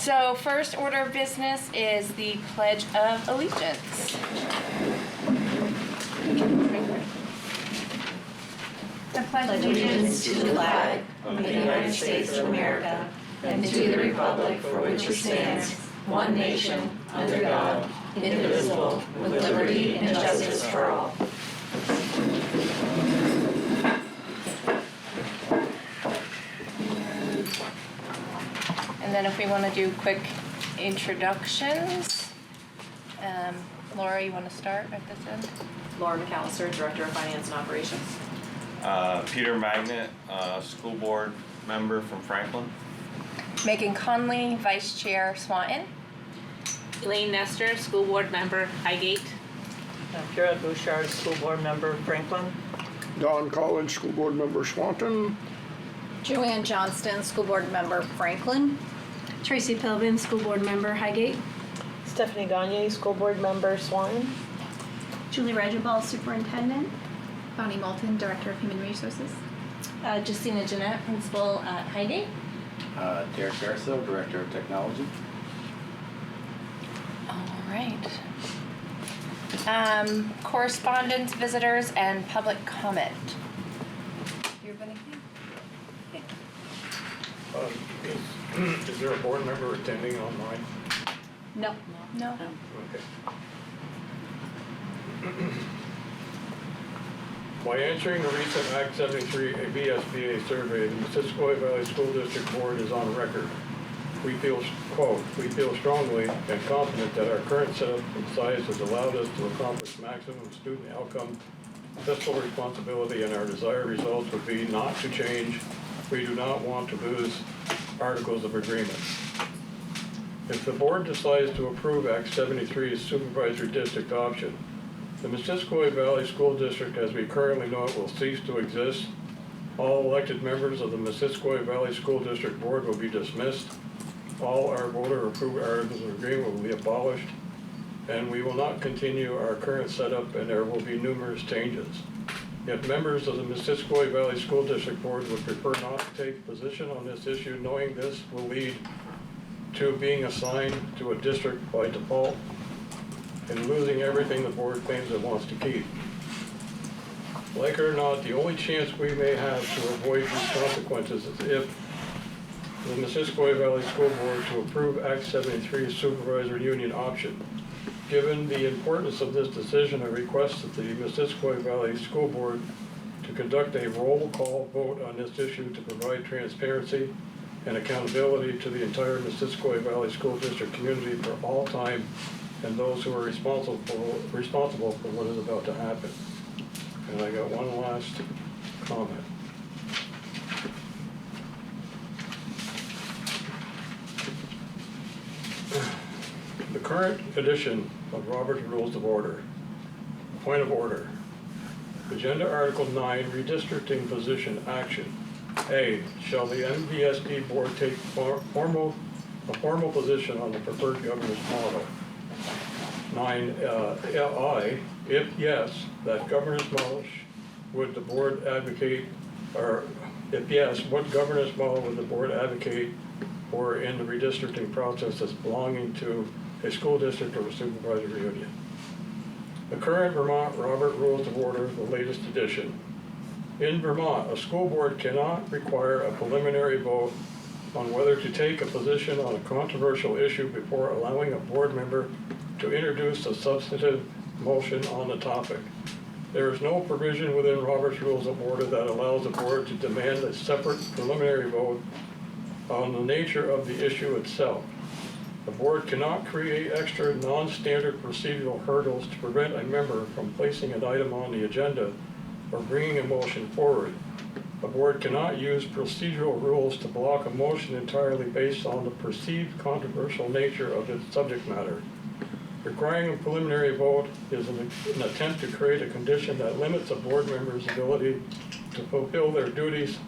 So first order of business is the Pledge of Allegiance. I pledge allegiance to the flag of the United States of America and to the republic for which it stands, one nation, under God, indivisible, with liberty and justice for all. And then if we want to do quick introductions, Laura, you want to start at this end? Laura McAllister, Director of Finance and Operations. Peter Magnet, School Board member from Franklin. Megan Conley, Vice Chair, Swanton. Elaine Nestor, School Board Member, Highgate. Pierre Bouchard, School Board Member, Franklin. Don Collins, School Board Member, Swanton. Joanne Johnston, School Board Member, Franklin. Tracy Pilvin, School Board Member, Highgate. Stephanie Gagne, School Board Member, Swanton. Julie Regibald, Superintendent. Bonnie Moulton, Director of Human Resources. Justina Jeanette, Principal at Highgate. Derek Garso, Director of Technology. All right. Correspondence, visitors, and public comment. Everybody? Is there a board member attending online? No. No. Okay. By answering the recent Act 73 MVSD survey, the Missisquoi Valley School District Board is on record. We feel, quote, we feel strongly and confident that our current setup and size has allowed us to accomplish maximum student outcome, fiscal responsibility, and our desired results would be not to change. We do not want to lose articles of agreement. If the board decides to approve Act 73's supervisory district option, the Missisquoi Valley School District, as we currently know it, will cease to exist. All elected members of the Missisquoi Valley School District Board will be dismissed. All our voter-approved articles of agreement will be abolished, and we will not continue our current setup, and there will be numerous changes. Yet members of the Missisquoi Valley School District Board would prefer not to take a position on this issue, knowing this will lead to being assigned to a district by default and losing everything the board claims it wants to keep. Like it or not, the only chance we may have to avoid these consequences is if the Missisquoi Valley School Board to approve Act 73's supervisory union option. Given the importance of this decision, I request that the Missisquoi Valley School Board to conduct a roll call vote on this issue to provide transparency and accountability to the entire Missisquoi Valley School District community for all time and those who are responsible for what is about to happen. And I got one last comment. The current edition of Robert's Rules of Order, point of order, Agenda Article 9, Redistricting Position Action. A, shall the MVSD Board take a formal position on the preferred governance model? 9, I, if yes, that governance model would the board advocate, or if yes, what governance model would the board advocate for in the redistricting process as belonging to a school district or a supervisory union? The current Vermont Robert Rules of Order, the latest edition. In Vermont, a school board cannot require a preliminary vote on whether to take a position on a controversial issue before allowing a board member to introduce a substantive motion on the topic. There is no provision within Robert's Rules of Order that allows the board to demand a separate preliminary vote on the nature of the issue itself. The board cannot create extra non-standard procedural hurdles to prevent a member from placing an item on the agenda or bringing a motion forward. The board cannot use procedural rules to block a motion entirely based on the perceived controversial nature of its subject matter. Requiring a preliminary vote is an attempt to create a condition that limits a board member's ability to fulfill their duties.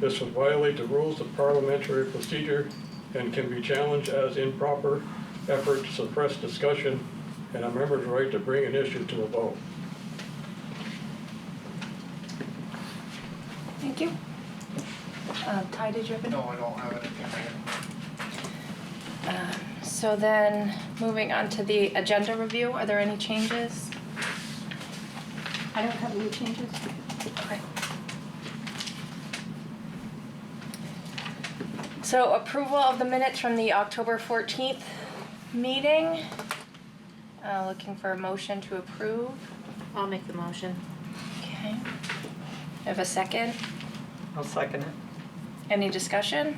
This would violate the rules of parliamentary procedure and can be challenged as improper effort to suppress discussion and a member's right to bring an issue to a vote. Thank you. Ty, did you have any? No, I don't have anything. So then, moving on to the agenda review, are there any changes? I don't have any changes. Okay. So approval of the minutes from the October 14th meeting. Looking for a motion to approve. I'll make the motion. Okay. Have a second? I'll second it. Any discussion?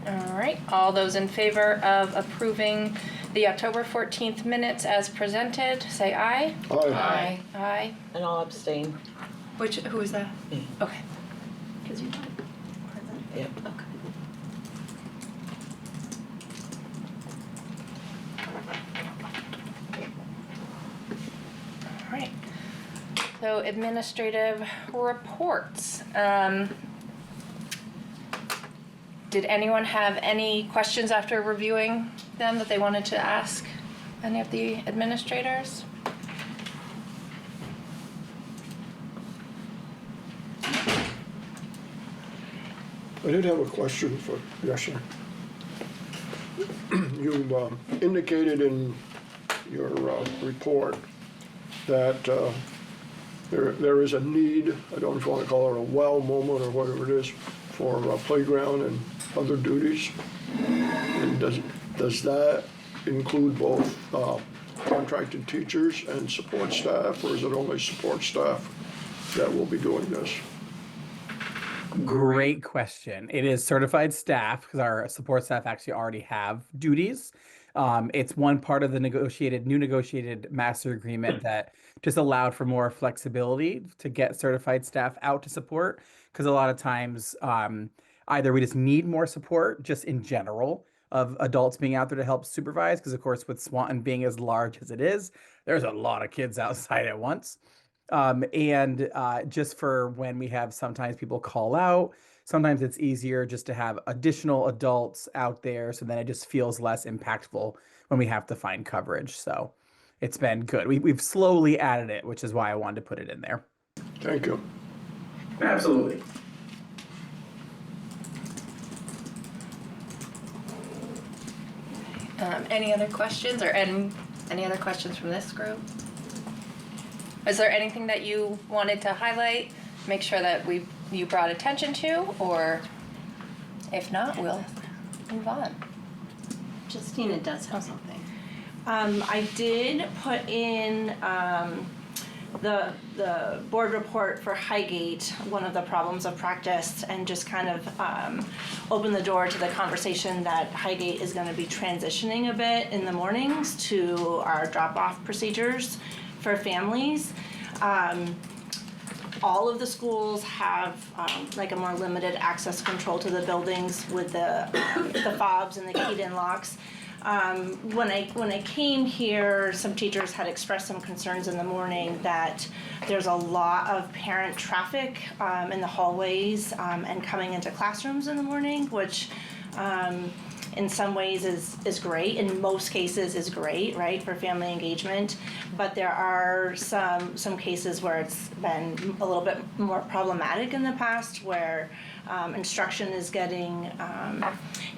All right, all those in favor of approving the October 14th minutes as presented, say aye. Aye. Aye. And I'll abstain. Who was that? Me. Okay. Because you're not present. Yep. Okay. All right. So administrative reports. Did anyone have any questions after reviewing them that they wanted to ask any of the administrators? I did have a question for Yesha. You indicated in your report that there is a need, I don't know if you want to call it a wow moment or whatever it is, for playground and other duties. And does that include both contracted teachers and support staff, or is it only support staff that will be doing this? Great question. It is certified staff because our support staff actually already have duties. It's one part of the new negotiated master agreement that just allowed for more flexibility to get certified staff out to support. Because a lot of times, either we just need more support just in general of adults being out there to help supervise. Because of course, with Swanton being as large as it is, there's a lot of kids outside at once. And just for when we have sometimes people call out, sometimes it's easier just to have additional adults out there. So then it just feels less impactful when we have to find coverage. So it's been good. We've slowly added it, which is why I wanted to put it in there. Thank you. Absolutely. Any other questions or any other questions from this group? Is there anything that you wanted to highlight, make sure that you brought attention to, or if not, we'll move on. Justina does have something. I did put in the board report for Highgate, one of the problems of practice, and just kind of open the door to the conversation that Highgate is going to be transitioning a bit in the mornings to our drop-off procedures for families. All of the schools have like a more limited access control to the buildings with the fobs and the keyed-in locks. When I came here, some teachers had expressed some concerns in the morning that there's a lot of parent traffic in the hallways and coming into classrooms in the morning, which in some ways is great, in most cases is great, right, for family engagement. But there are some cases where it's been a little bit more problematic in the past, where instruction is getting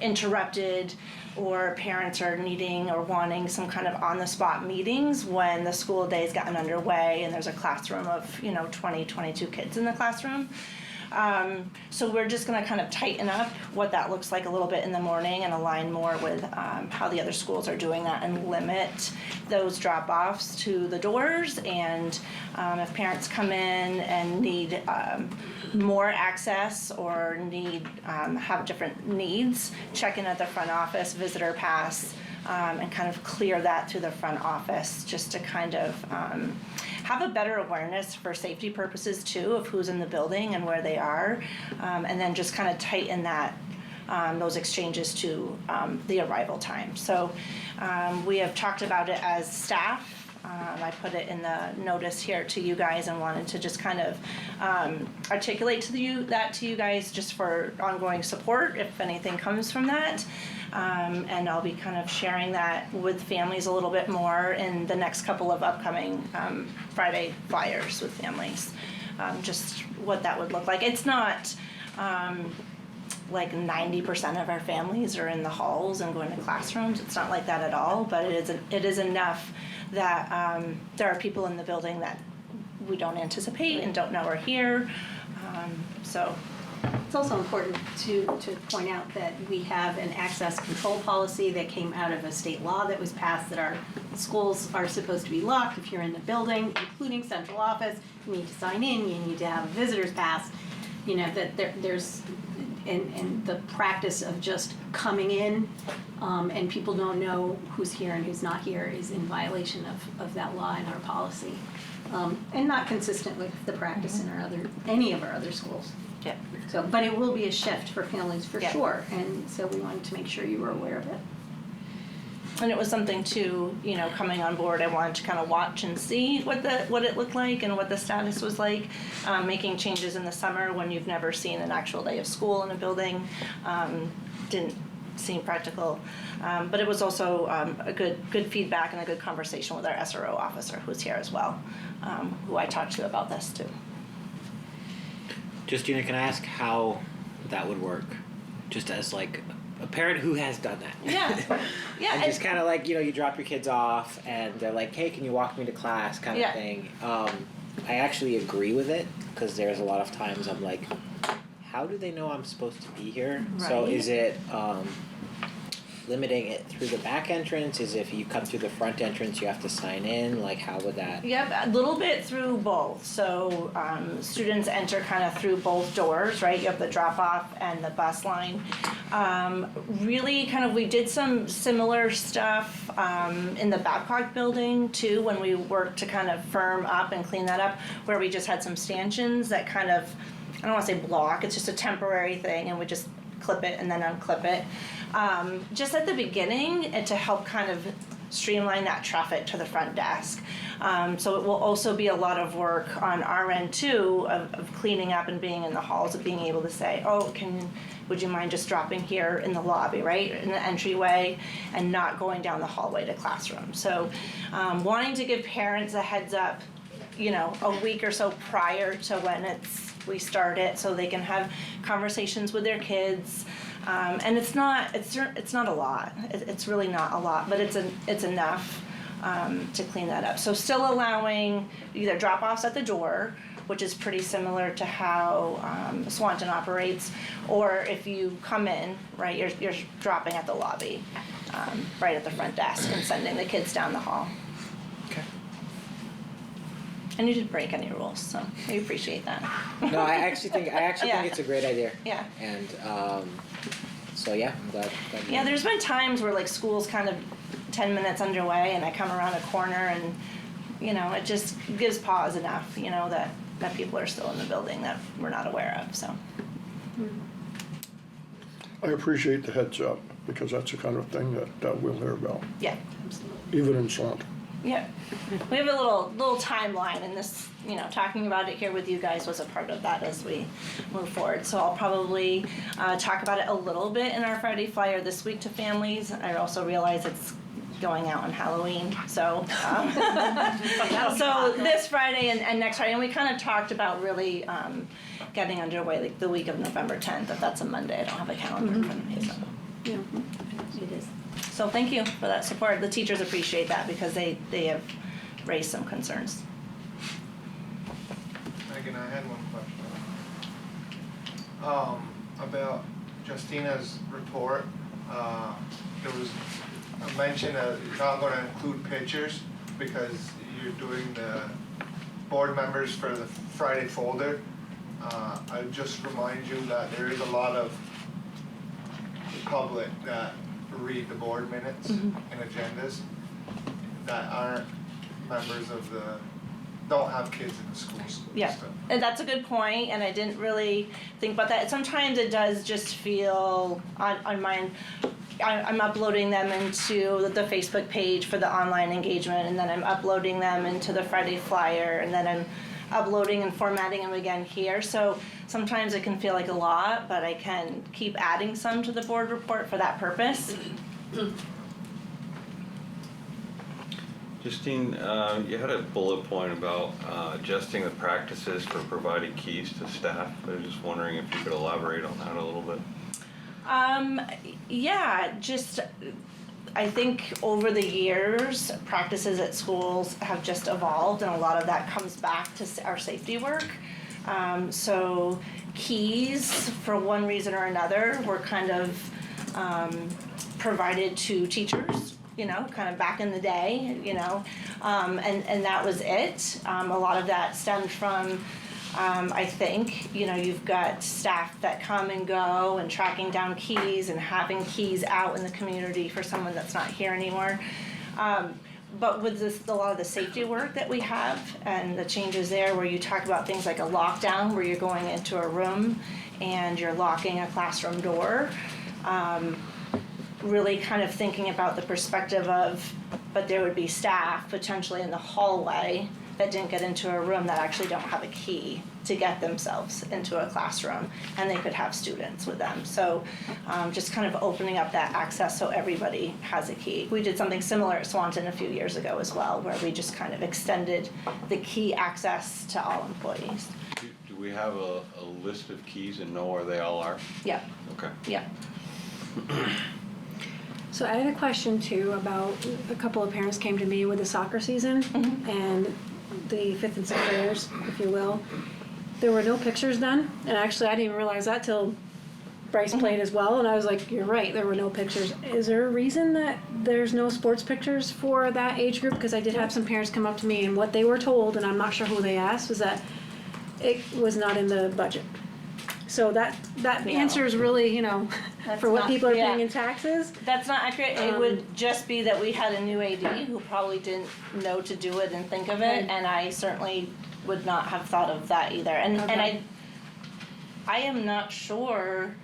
interrupted, or parents are needing or wanting some kind of on-the-spot meetings when the school day's gotten underway and there's a classroom of 20, 22 kids in the classroom. So we're just going to kind of tighten up what that looks like a little bit in the morning and align more with how the other schools are doing that, and limit those drop-offs to the doors. And if parents come in and need more access or have different needs, check in at the front office, visitor pass, and kind of clear that through the front office, just to kind of have a better awareness for safety purposes too of who's in the building and where they are, and then just kind of tighten that those exchanges to the arrival time. So we have talked about it as staff. I put it in the notice here to you guys and wanted to just kind of articulate to you guys just for ongoing support if anything comes from that. And I'll be kind of sharing that with families a little bit more in the next couple of upcoming Friday flyers with families, just what that would look like. It's not like 90% of our families are in the halls and going to classrooms. It's not like that at all, but it is enough that there are people in the building that we don't anticipate and don't know are here. So It's also important to point out that we have an access control policy that came out of a state law that was passed, that our schools are supposed to be locked if you're in the building, including central office. You need to sign in, you need to have a visitor's pass, you know, that there's, and the practice of just coming in and people don't know who's here and who's not here is in violation of that law and our policy. And not consistent with the practice in any of our other schools. yeah. So, but it will be a shift for families for Yeah. sure, and so we wanted to make sure you were aware of it. And it was something too, you know, coming on board, I wanted to kind of watch and see what it looked like and what the status was like. Making changes in the summer when you've never seen an actual day of school in a building didn't seem practical. But it was also a good feedback and a good conversation with our SRO officer who's here as well, who I talked to about this too. Justina, can I ask how that would work? Just as like a parent who has done that. Yeah, yeah. And just kind of like, you know, you drop your kids off and they're like, hey, can you walk me to class kind of thing. I actually agree with it because there's a lot of times I'm like, how do they know I'm supposed to be here? Right. So is it limiting it through the back entrance? Is if you come through the front entrance, you have to sign in? Like, how would that? Yep, a little bit through both. So students enter kind of through both doors, right? You have the drop off and the bus line. Really kind of, we did some similar stuff in the Babcock building too, when we worked to kind of firm up and clean that up, where we just had some stanchions that kind of, I don't want to say block, it's just a temporary thing, and we just clip it and then unclip it. Just at the beginning, and to help kind of streamline that traffic to the front desk. So it will also be a lot of work on our end too, of cleaning up and being in the halls, of being able to say, oh, would you mind just dropping here in the lobby, right, in the entryway, and not going down the hallway to classroom. So wanting to give parents a heads up, you know, a week or so prior to when we start it, so they can have conversations with their kids. And it's not a lot. It's really not a lot, but it's enough to clean that up. So still allowing either drop-offs at the door, which is pretty similar to how Swanton operates, or if you come in, right, you're dropping at the lobby, right at the front desk, and sending the kids down the hall. Okay. And you didn't break any rules, so we appreciate that. No, I actually think Yeah. it's a great idea. Yeah. And so yeah, I'm glad. Yeah, there's been times where like school's kind of 10 minutes underway and I come around a corner and, you know, it just gives pause enough, you know, that people are still in the building that we're not aware of, so. I appreciate the heads up, because that's the kind of thing that we'll hear about, Yeah, even in Swanton. yeah. We have a little timeline, and this, you know, talking about it here with you guys was a part of that as we move forward. So I'll probably talk about it a little bit in our Friday flyer this week to families. I also realize it's going out on Halloween, so so this Friday and next Friday, and we kind of talked about really getting underway like the week of November 10th. If that's a Monday, I don't have a calendar in front of me. So. Yeah, it is. So thank you for that support. The teachers appreciate that because they have raised some concerns. Megan, I had one question. About Justina's report. There was a mention that you're not going to include pictures because you're doing the board members for the Friday folder. I just remind you that there is a lot of the public that read the board minutes and agendas that aren't members of don't have kids in the schools. Yeah, and that's a good point, and I didn't really think about that. Sometimes it does just feel on mine. I'm uploading them into the Facebook page for the online engagement, and then I'm uploading them into the Friday flyer, and then I'm uploading and formatting them again here. So sometimes it can feel like a lot, but I can keep adding some to the board report for that purpose. Justine, you had a bullet point about adjusting the practices for providing keys to staff. I was just wondering if you could elaborate on that a little bit. Yeah, just I think over the years, practices at schools have just evolved, and a lot of that comes back to our safety work. So keys, for one reason or another, were kind of provided to teachers, kind of back in the day, and that was it. A lot of that stemmed from, I think, you've got staff that come and go and tracking down keys and having keys out in the community for someone that's not here anymore. But with a lot of the safety work that we have and the changes there, where you talk about things like a lockdown, where you're going into a room and you're locking a classroom door, really kind of thinking about the perspective of, but there would be staff potentially in the hallway that didn't get into a room that actually don't have a key to get themselves into a classroom, and they could have students with them. So just kind of opening up that access so everybody has a key. We did something similar at Swanton a few years ago as well, where we just kind of extended the key access to all employees. Do we have a list of keys and know where they all are? Yeah. Okay. Yeah. So I had a question too about a couple of parents came to me with the soccer season and the 5th and 6th graders, if you will. There were no pictures done, and actually I didn't even realize that till Bryce played as well, and I was like, you're right, there were no pictures. Is there a reason that there's no sports pictures for that age group? Because I did have some parents come up to me, and what they were told, and I'm not sure who they asked, was that it was not in the budget. So that answer is really, for what people are paying in taxes. That's not accurate. It would just be that we had a new AD who probably didn't know to do it and think of it, and I certainly would not have thought of that either. And I am not sure.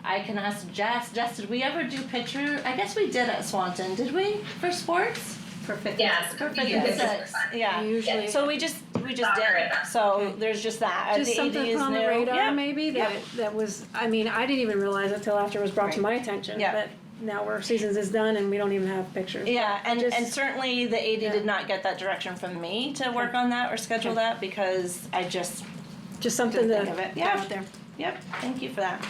I can ask Jess. Jess, did we ever do picture? I guess we did at Swanton. Did we for sports? For 5th and 6th. Yeah. Usually. So we just did it. So there's just that. Just the something AD is on new. the radar, Yeah. maybe that was. I mean, I didn't even realize it till after it was brought to my attention. Yeah. But now our seasons is done and we don't even have pictures. Yeah, and certainly the AD did not get that direction from me to work on that or schedule that, because I just something didn't to think of it. throw Yeah. out there. Yep. Thank you for that.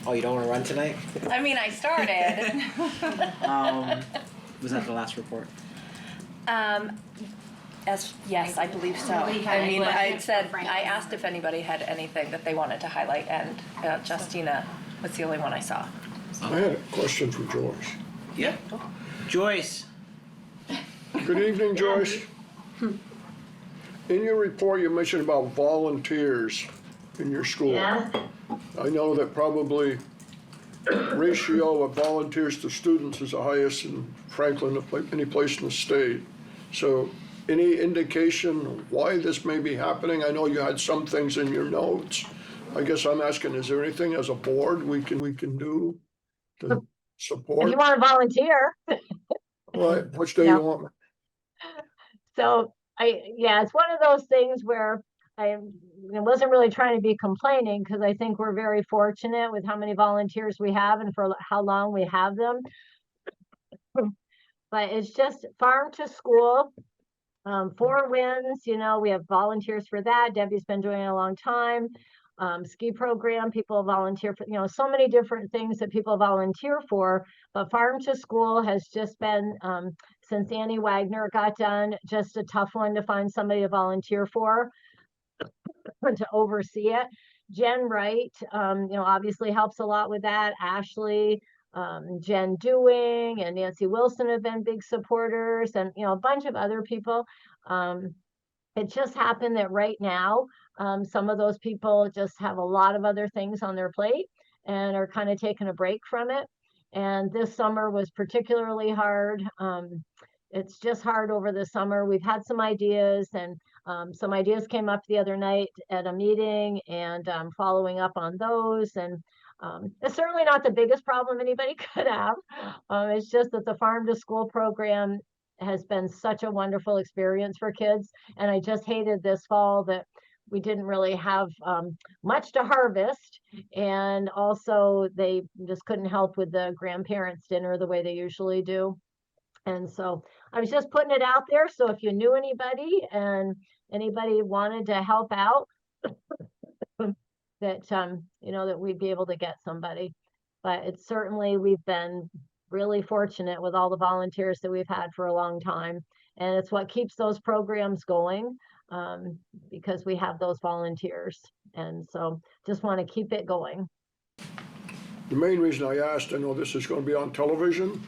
Oh, you don't want to run tonight? I mean, I started. Was that the last report? Yes, I believe so. I mean, I asked if anybody had anything that they wanted to highlight, and Justina was the only one I saw. I had a question for Joyce. Yep. Joyce. Good evening, Joyce. In your report, you mentioned about volunteers in your school. Yeah. I know that probably ratio of volunteers to students is the highest in Franklin of any place in the state. So any indication why this may be happening? I know you had some things in your notes. I guess I'm asking, is there anything as a board we can do to support? If you want to volunteer. Right, which day Yeah. you want? So it's one of those things where I wasn't really trying to be complaining, because I think we're very fortunate with how many volunteers we have and for how long we have them. But it's just farm to school, 4 Winds, we have volunteers for that. Debbie's been doing it a long time. Ski program, people volunteer for, so many different things that people volunteer for. But farm to school has just been, since Annie Wagner got done, just a tough one to find somebody to volunteer for, to oversee it. Jen Wright, obviously helps a lot with that. Ashley, Jen Dewing and Nancy Wilson have been big supporters, and a bunch of other people. It just happened that right now, some of those people just have a lot of other things on their plate and are kind of taking a break from it. And this summer was particularly hard. It's just hard over the summer. We've had some ideas, and some ideas came up the other night at a meeting, and following up on those. And it's certainly not the biggest problem anybody could have. It's just that the farm to school program has been such a wonderful experience for kids. And I just hated this fall that we didn't really have much to harvest, and also they just couldn't help with the grandparents' dinner the way they usually do. And so I was just putting it out there. So if you knew anybody and anybody wanted to help out, that that we'd be able to get somebody. But it's certainly, we've been really fortunate with all the volunteers that we've had for a long time, and it's what keeps those programs going, because we have those volunteers, and so just want to keep it going. The main reason I asked, I know this is going to be on television,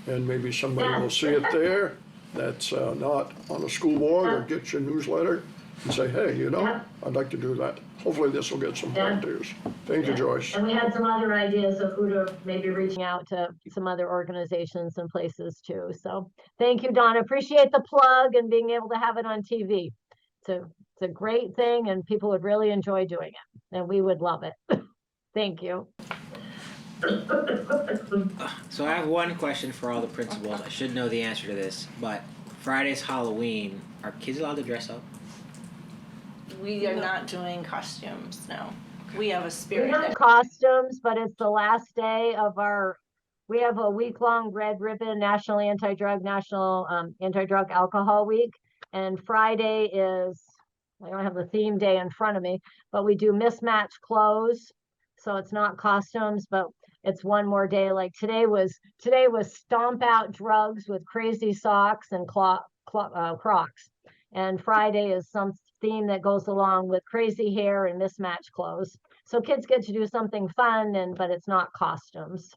and maybe somebody will see it there that's not on a school board, or get your newsletter and say, hey, I'd like to do that. Hopefully this will get some volunteers. Thank you, Joyce. And we had some other ideas of who to maybe reaching out to some other organizations and places too. So thank you, Donna. Appreciate the plug and being able to have it on TV. It's a great thing, and people would really enjoy doing it, and we would love it. Thank you. So I have one question for all the principals. I should know the answer to this, but Friday's Halloween. Are kids allowed to dress up? We are not doing costumes, no. We have a We spirit. have costumes, but it's the last day of we have a week-long Red Ribbon National Anti-Drug Alcohol Week. And Friday is, I don't have the theme day in front of me, but we do mismatched clothes. So it's not costumes, but it's one more day. Like today was stomp out drugs with crazy socks and Crocs. And Friday is some theme that goes along with crazy hair and mismatched clothes. So kids get to do something fun, but it's not costumes.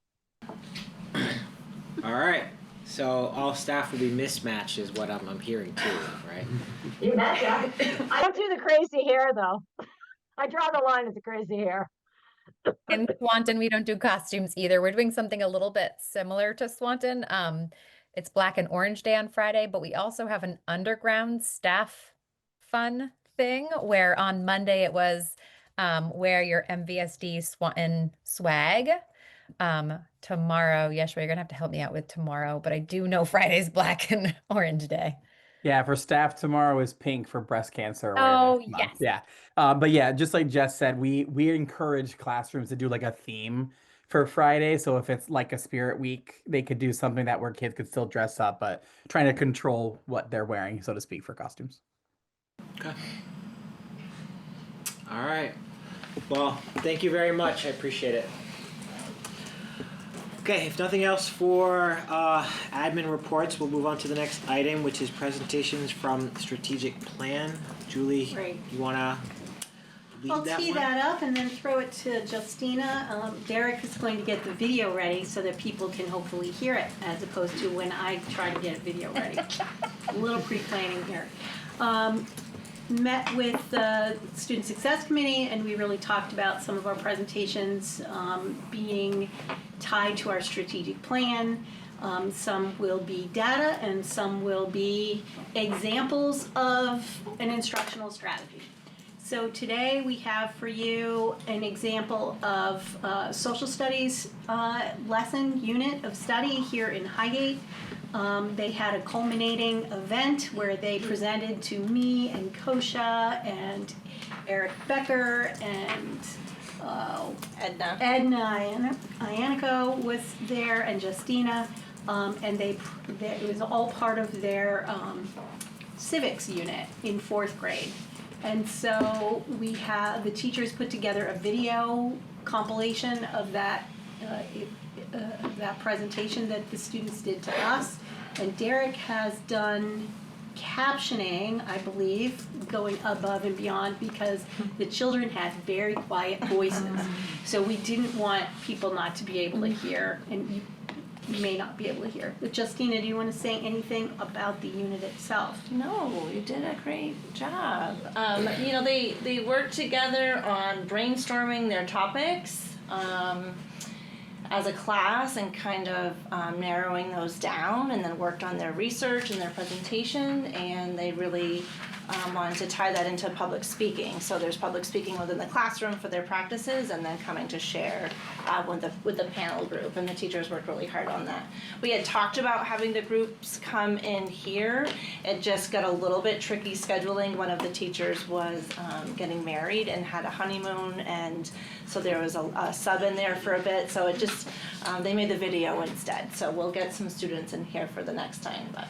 All right. So all staff will be mismatched is what I'm hearing too, right? You betcha. I don't do the crazy hair though. I draw the line at the crazy hair. In Swanton, we don't do costumes either. We're doing something a little bit similar to Swanton. It's Black and Orange Day on Friday, but we also have an underground staff fun thing where on Monday it was wear your MVSD Swanton swag. Tomorrow, Yeshua, you're gonna have to help me out with tomorrow, but I do know Friday's Black and Orange Day. Yeah, for staff, tomorrow is pink for breast cancer Oh, awareness month. yes. Yeah. But yeah, just like Jess said, we encourage classrooms to do like a theme for Friday. So if it's like a spirit week, they could do something that where kids could still dress up, but trying to control what they're wearing, so to speak, for costumes. Okay. All right. Well, thank you very much. I appreciate it. Okay, if nothing else for admin reports, we'll move on to the next item, which is presentations from strategic plan. Julie, Great. you want to lead I'll that tee one? that up and then throw it to Justina. Derek is going to get the video ready so that people can hopefully hear it, as opposed to when I try to get a video ready. A little pre-planning here. Met with the Student Success Committee, and we really talked about some of our presentations being tied to our strategic plan. Some will be data and some will be examples of an instructional strategy. So today we have for you an example of social studies lesson unit of study here in Highgate. They had a culminating event where they presented to me and Kosha and Eric Becker and Edna Iannico was there, and Justina, and it was all part of their civics unit in 4th grade. And so the teachers put together a video compilation of that presentation that the students did to us. And Derek has done captioning, I believe, going above and beyond because the children had very quiet voices. So we didn't want people not to be able to hear, and you may not be able to hear. But Justina, do you want to say anything about the unit itself? No, you did a great job. They worked together on brainstorming their topics. as a class and kind of narrowing those down, and then worked on their research and their presentation, and they really wanted to tie that into public speaking. So there's public speaking within the classroom for their practices, and then coming to share with the panel group, and the teachers worked really hard on that. We had talked about having the groups come in here. It just got a little bit tricky scheduling. One of the teachers was getting married and had a honeymoon, and so there was a sub in there for a bit. So it just, they made the video instead. So we'll get some students in here for the next time. But.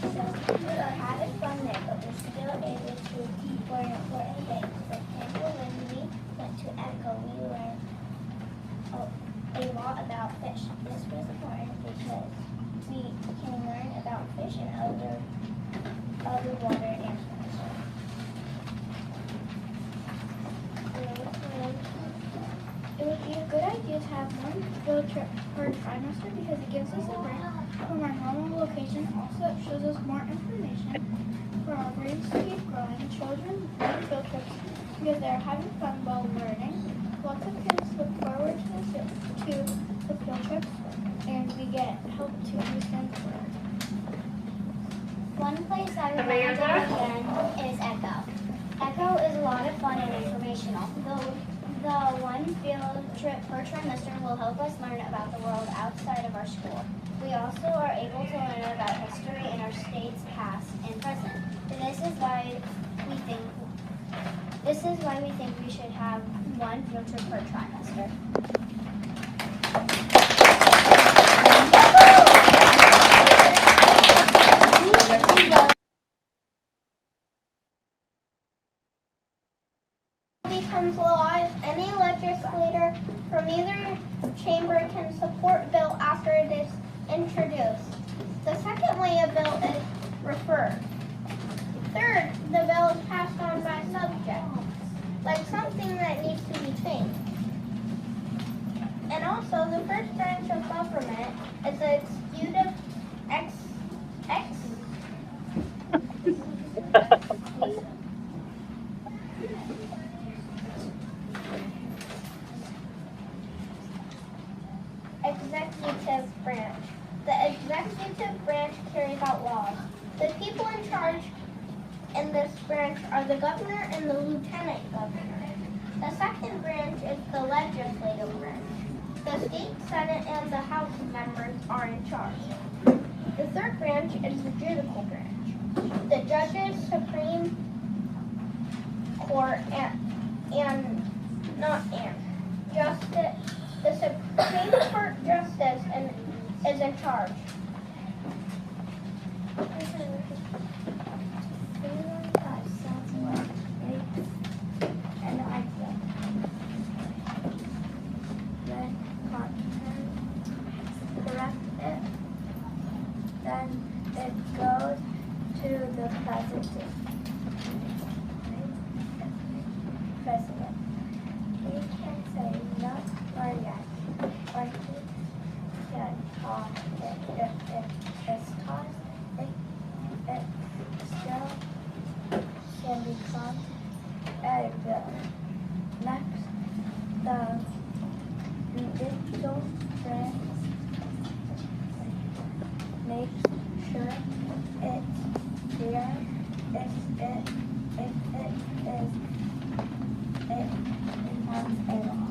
So we are having fun there, but we're still able to learn important things. For example, when we went to Echo, we learned a lot about fish. This was important because we can learn about fish and other water animals. It would be a good idea to have one field trip per trimester because it gives us a break from our normal location. Also, it shows us more information for our brains to keep growing. Children love field trips because they're having fun while learning. Lots of kids look forward to the field trips, and we get help to understand the world. One place I remember again is Echo. Echo is a lot of fun and informational. The one field trip per trimester will help us learn about the world outside of our school. We also are able to learn about history in our state's past and present. And this is why we think we should have one field trip per trimester. Becomes law, any legislator from either chamber can support bill after it is introduced. The second way a bill is referred. Third, the bill is passed on by subject, like something that needs to be changed. And also, the first branch of government is the executive executive branch. The executive branch carries out laws. The people in charge in this branch are the governor and the lieutenant governor. The second branch is the legislative branch. The state senate and the house members are in charge. The third branch is the judicial branch. The judges, Supreme Court, Justice. The Supreme Court Justice is in charge. Correct it, then it goes to the president. He can say no or yes, or he can talk if it's taught. It still can become a bill. Next, the judicial branch makes sure it's clear if it becomes a law.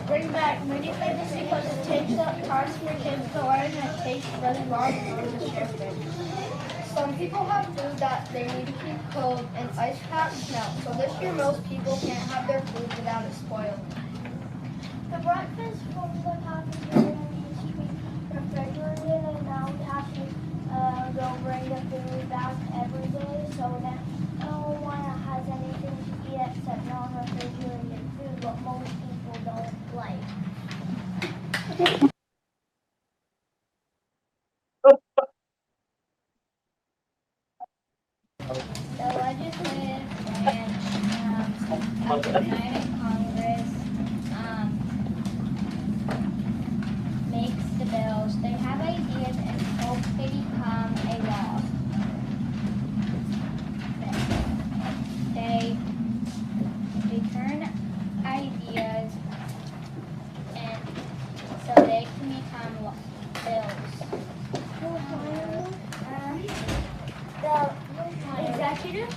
Bring back mini fitness because it takes up time for kids to learn and it takes really long to distribute. Some people have food that they need to keep cold and ice packs melt. So this year most people can't have their food without it spoiled. The breakfast from the cafeteria needs to be refrigerated, and now we have to go bring the food back every day so that no one has anything to eat except non-refrigerated food, but most people don't like. The legislative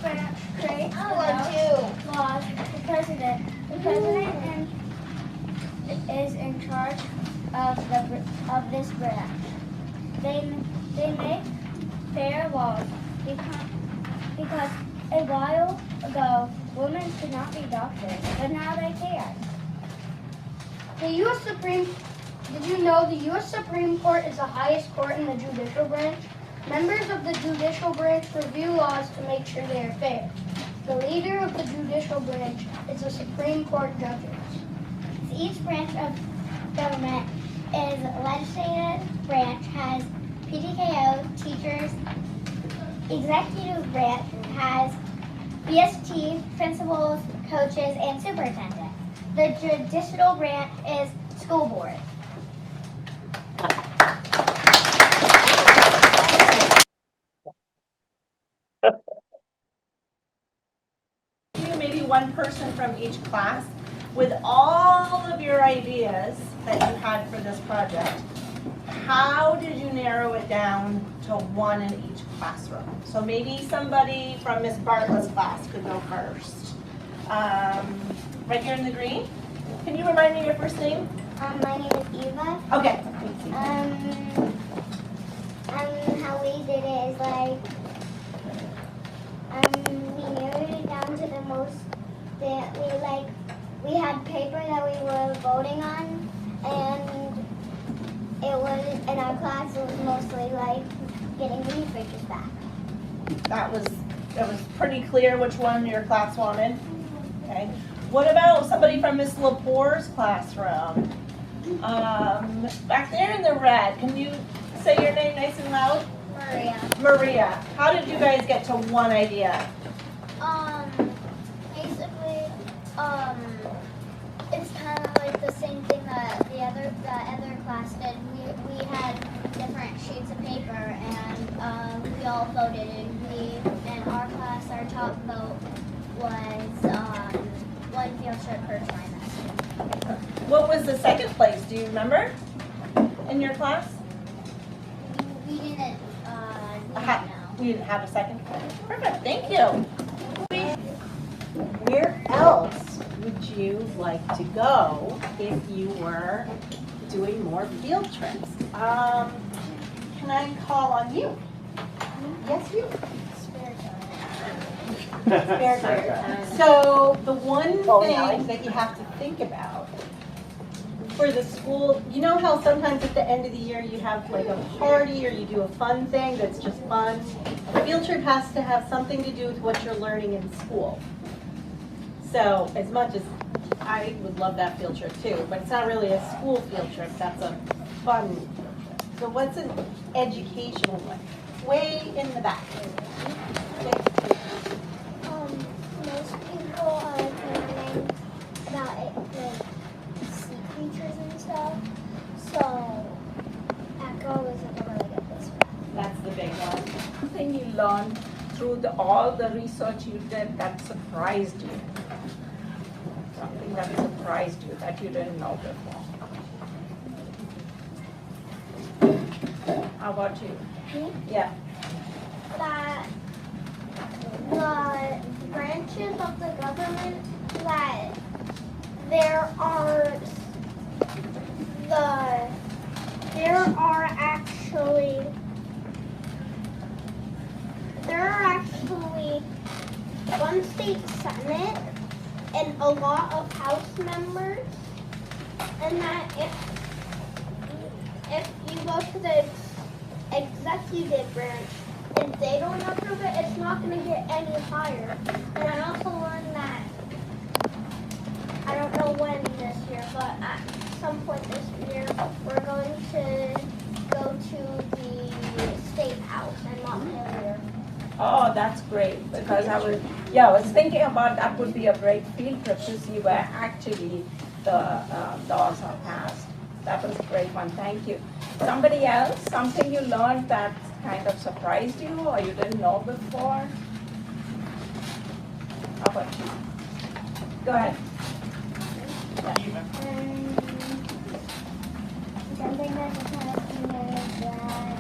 branch creates laws. The president is in charge of this branch. They make fair laws because a while ago women could not be doctors, but now they can. Did you know the U.S. Supreme Court is the highest court in the judicial branch? Members of the judicial branch review laws to make sure they are fair. The leader of the judicial branch is the Supreme Court judges. Each branch of government is legislative branch has PTKO, teachers. Executive branch has BST, principals, coaches, and superintendent. The judicial branch is school board. Maybe one person from each class with all of your ideas that you had for this project. How did you narrow it down to one in each classroom? So maybe somebody from Miss Bartlett's class could go first. Right here in the green. Can you remind me your first name? My name is Eva. Okay. How we did it is like, we narrowed it down to the most that we had paper that we were voting on, and it was in our class. It was mostly like getting the newspapers back. It was pretty clear which one your class wanted. Okay. What about somebody from Miss Lepore's classroom? Back there in the red, can you say your name nice and loud? Maria. Maria, how did you guys get to one idea? Basically, it's kind of like the same thing that the other class did. We had different sheets of paper, and we all voted, and our class, our top vote was one field trip per trimester. What was the second place? Do you remember? In your class? We didn't. We didn't have a second place. Perfect. Thank you. Where else would you like to go if you were doing more field trips? Can I call on you? Yes, you. Spare time. So the one thing that you have to think about for the school, you know how sometimes at the end of the year you have like a party or you do a fun thing that's just fun? A field trip has to have something to do with what you're learning in school. So as much as I would love that field trip too, but it's not really a school field trip, that's a fun field trip. So what's an educational one? Way in the back. Okay. Most people are learning about it, like sea creatures and stuff. So Echo is a really good place for that. That's the big one. Something you learned through all the research you did that surprised you. Something that surprised you that you didn't know before. How about you? Me? Yeah. That the branches of the government, that there are actually one state senate and a lot of house members, and that if you go to the executive branch and they don't approve it, it's not going to get any higher. And I also learned that, I don't know when this year, but at some point this year, we're going to go to the state house and not Montpelier. Oh, that's great, because I was thinking about that would be a great field trip to see where actually the laws are passed. That was a great one, thank you. Somebody else, something you learned that kind of surprised you or you didn't know before? How about you? Go ahead. Something that surprised me is that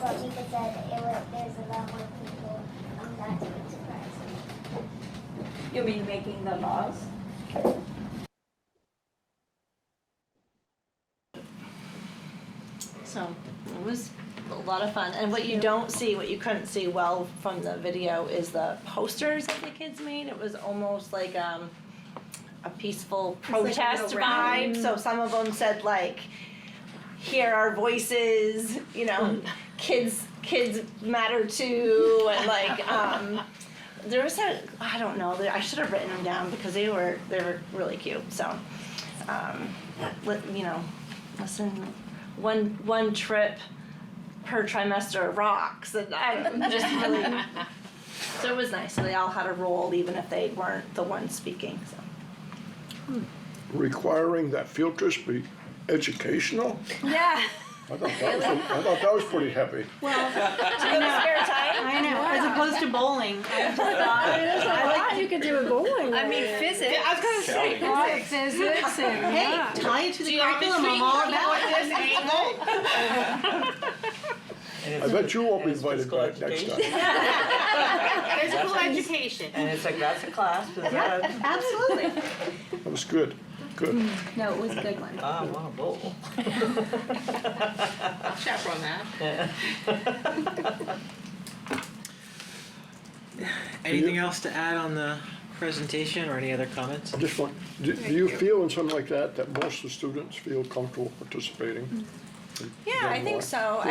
but Mika said there's a lot more people. That's a big surprise. You mean making the laws? So it was a lot of fun. And what you don't see, what you couldn't see well from the video is the posters that the kids made. It was almost like a peaceful like a protest little rally. vibe. So some of them said like, hear our voices, you know, kids matter too, and like there was I don't know, I should have written them down because they were really cute. So you know, listen, one trip per trimester rocks, and I don't know, just really. So it was nice. So they all had a role, even if they weren't the ones speaking. So. Requiring that field trips be educational? Yeah. I thought that was pretty heavy. Well, I know. As opposed to bowling. I like you could do a bowling. I mean, physics. I was gonna say Physics and hey, yeah. tie it to the curriculum. I'm all about it. I bet you won't be invited back next time. Physical education. And it's like, that's a class. Yeah, absolutely. That was good. Good. No, it was a good one. I want to bowl. I'll chaperone that. Anything else to add on the presentation or any other comments? I just want, do you feel in something like that most of the students feel comfortable participating? Yeah, I think so.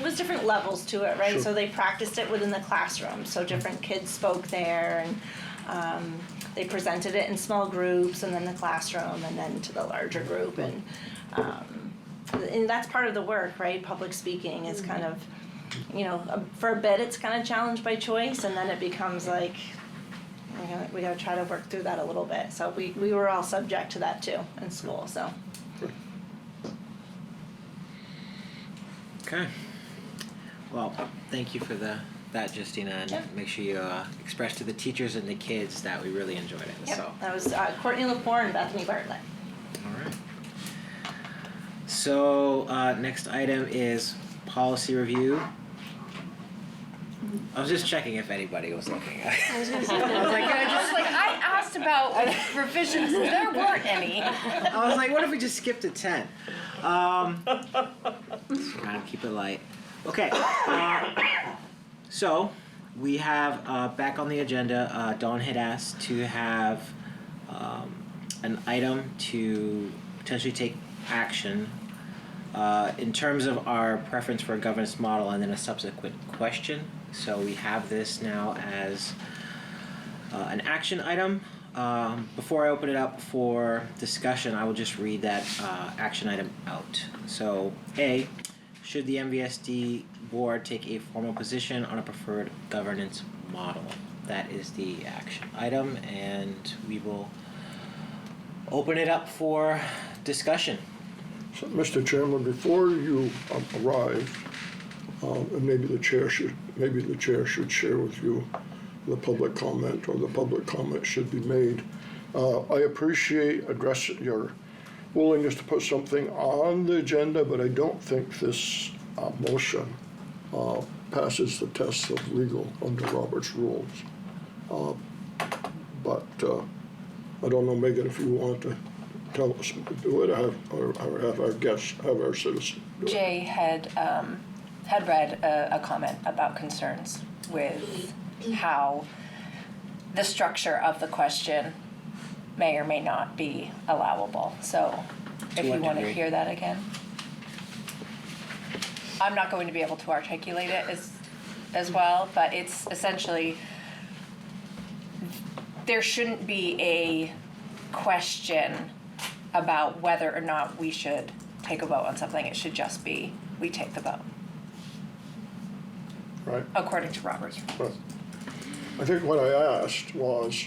Was different levels to it, right? Sure. So they practiced it within the classroom. So different kids spoke there, and they presented it in small groups, and then the classroom, and then to the larger group, and that's part of the work, right? Public speaking is kind of, you know, for a bit it's kind of challenged by choice, and then it becomes like we gotta try to work through that a little bit. So we were all subject to that too in school. So. Okay. Well, thank you for that, Justina, and make sure you express to the teachers and the kids that we really enjoyed it. Yep. So. That was Courtney Lepore and Bethany Bartlett. All right. So next item is policy review. I was just checking if anybody was looking. I was I asked about revisions. There weren't any. I was like, what if we just skipped to 10? Kind of keep it light. Okay. So we have back on the agenda. Dawn had asked to have an item to potentially take action in terms of our preference for a governance model, and then a subsequent question. So we have this now as an action item. Before I open it up for discussion, I will just read that action item out. So, A, should the MVSD board take a formal position on a preferred governance model? That is the action item, and we will open it up for discussion. So, Mr. Chairman, before you arrive, and maybe the chair should share with you the public comment, or the public comment should be made. I appreciate your willingness to put something on the agenda, but I don't think this motion passes the test of legal under Robert's rules. But I don't know, Megan, if you want to tell us to do it, or have our guests, have our citizens do it. Jay had read a comment about concerns with how the structure of the question may or may not be allowable. So if you want to hear that again. I'm not going to be able to articulate it as well, but it's essentially, there shouldn't be a question about whether or not we should take a vote on something. It should just be, we take the vote. Right. According to Robert's rules. Right. I think what I asked was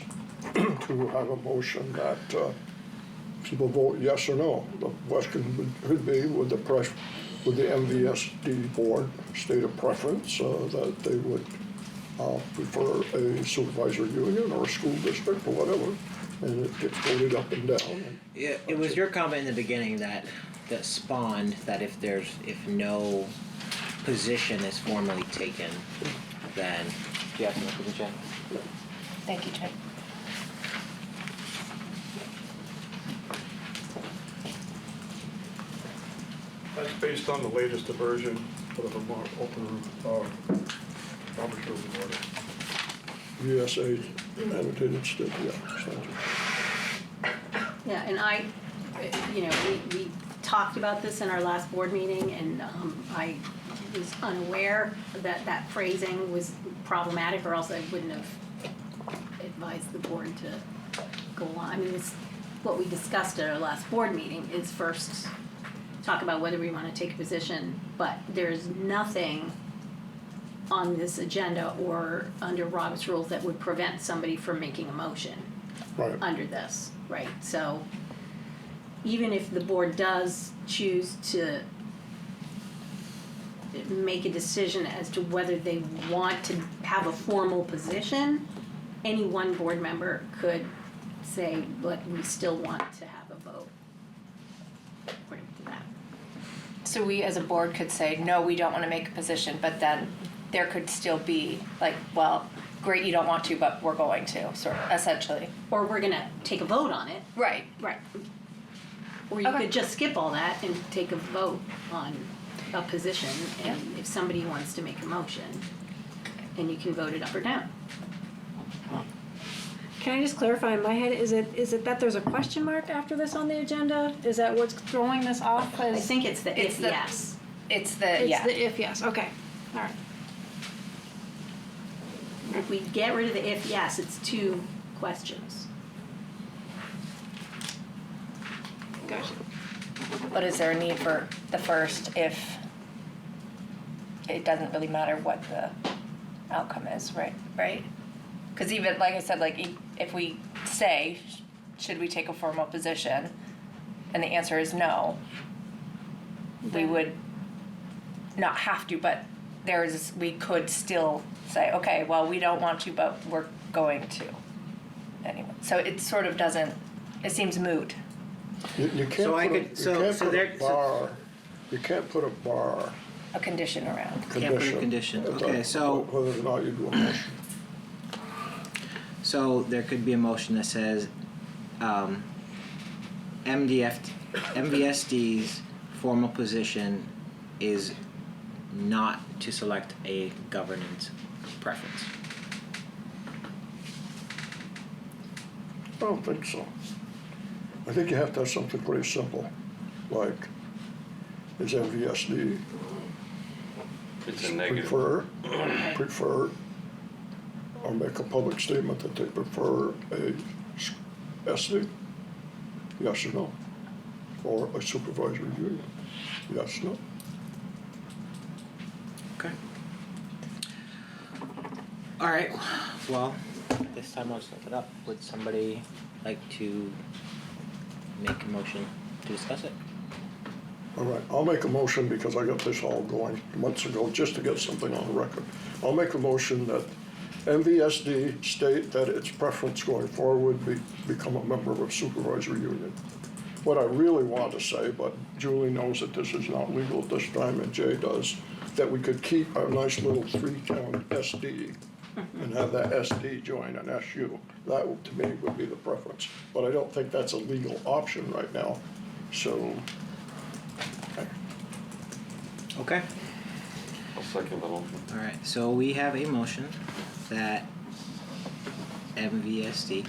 to have a motion that people vote yes or no. The question would be, would the MVSD board state a preference that they would prefer a supervisory union or a school district or whatever, and it gets voted up and down. Yeah, it was your comment in the beginning that spawned that if no position is formally taken, then do you have to look at the agenda? Thank you, Jim. That's based on the latest version for the Vermont Open, Robert's Rules of Order. VSA annotated stick, yeah, thank you. Yeah, and we talked about this in our last board meeting, and I was unaware that that phrasing was problematic, or else I wouldn't have advised the board to go along. I mean, it's what we discussed at our last board meeting is first talk about whether we want to take a position, but there's nothing on this agenda or under Robert's rules that would prevent somebody from making a motion under this, right? So even if the board does choose to make a decision as to whether they want to have a formal position, any one board member could say, but we still want to have a vote according to that. So we as a board could say, no, we don't want to make a position, but then there could still be like, well, great, you don't want to, but we're going to, sort of, essentially. Or we're gonna take a vote on it. Right. Right. Or you could just skip all that and take a vote on a position, and if somebody wants to make a motion, and you can vote it up or down. Can I just clarify in my head, is it that there's a question mark after this on the agenda? Is that what's throwing this off? I think it's the if yes. It's the It's the if yes, okay, all right. If we get rid of the if yes, it's 2 questions. Gotcha. But is there a need for the first if it doesn't really matter what the outcome is, right? Because even, like I said, like if we say, should we take a formal position, and the answer is no, we would not have to, but we could still say, okay, well, we don't want to, but we're going to. Anyway, so it sort of doesn't, it seems moot. You can't put a bar. A condition around. Can't put a condition. Okay, so whether or not you do a motion. So there could be a motion that says MVSD's formal position is not to select a governance preference. I don't think so. I think you have to have something pretty simple, like, is MVSD It's a negative. prefer, or make a public statement that they prefer a SD? Yes or no? Or a supervisory union? Yes, no? Okay. All right. Well, this time I'll just look it up. Would somebody like to make a motion to discuss it? All right, I'll make a motion because I got this all going months ago just to get something on the record. I'll make a motion that MVSD state that its preference going forward become a member of a supervisory union. What I really want to say, but Julie knows that this is not legal at this time and Jay does, that we could keep our nice little 3-town SD and have that SD join an SU. That, to me, would be the preference. But I don't think that's a legal option right now, so. Okay. I'll second the motion. All right. So we have a motion that MVSD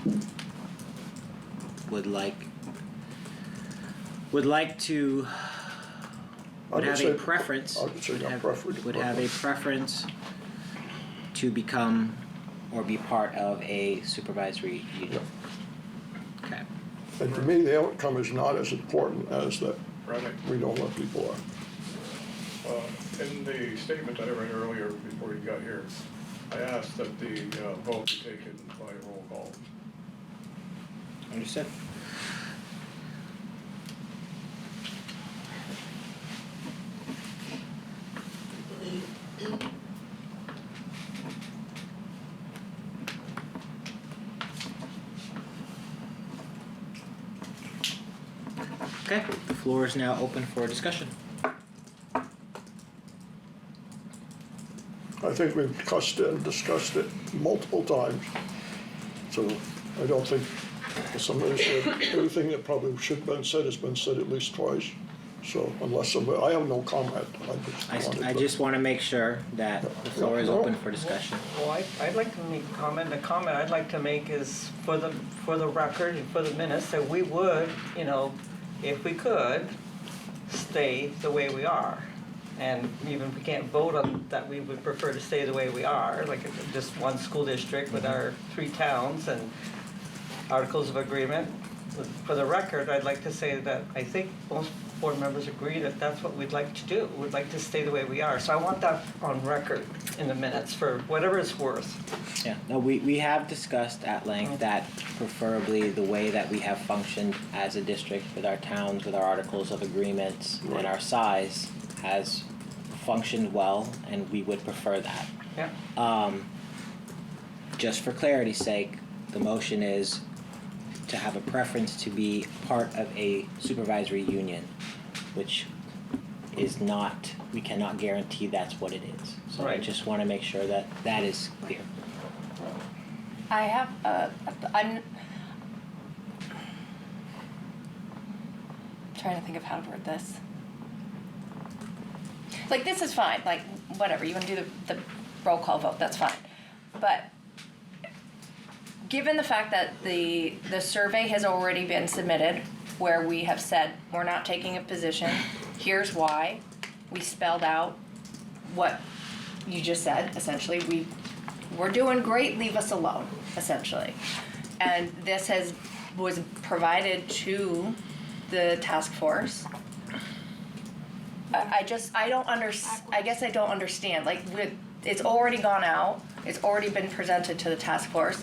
would have a preference. Would have a preference to become or be part of a supervisory union. Okay. And to me, the outcome is not as important as that we know what people are. In the statement that I read earlier before you got here, I asked that the vote be taken by roll call. Understood. Okay, the floor is now open for discussion. I think we've discussed it multiple times. So I don't think somebody said everything that probably should have been said has been said at least twice. So unless somebody, I have no comment. I just want to make sure that the floor is open for discussion. Well, I'd like to make a comment. The comment I'd like to make is for the record and for the minutes that we would, if we could, stay the way we are. And even if we can't vote on that, we would prefer to stay the way we are, like just one school district with our 3 towns and articles of agreement. For the record, I'd like to say that I think most board members agree that that's what we'd like to do. We'd like to stay the way we are. So I want that on record in the minutes for whatever it's worth. Yeah, no, we have discussed at length that preferably the way that we have functioned as a district with our towns, with our articles of agreements, and our size has functioned well, and we would prefer that. Yeah. Just for clarity's sake, the motion is to have a preference to be part of a supervisory union, which is not, we cannot guarantee that's what it is. So I just want to make sure that that is clear. I have, I'm trying to think of how to word this. Like, this is fine, like, whatever, you want to do the roll call vote, that's fine. But given the fact that the survey has already been submitted, where we have said, we're not taking a position, here's why, we spelled out what you just said, essentially, we're doing great, leave us alone, essentially. And this was provided to the task force. I guess I don't understand, like, it's already gone out, it's already been presented to the task force.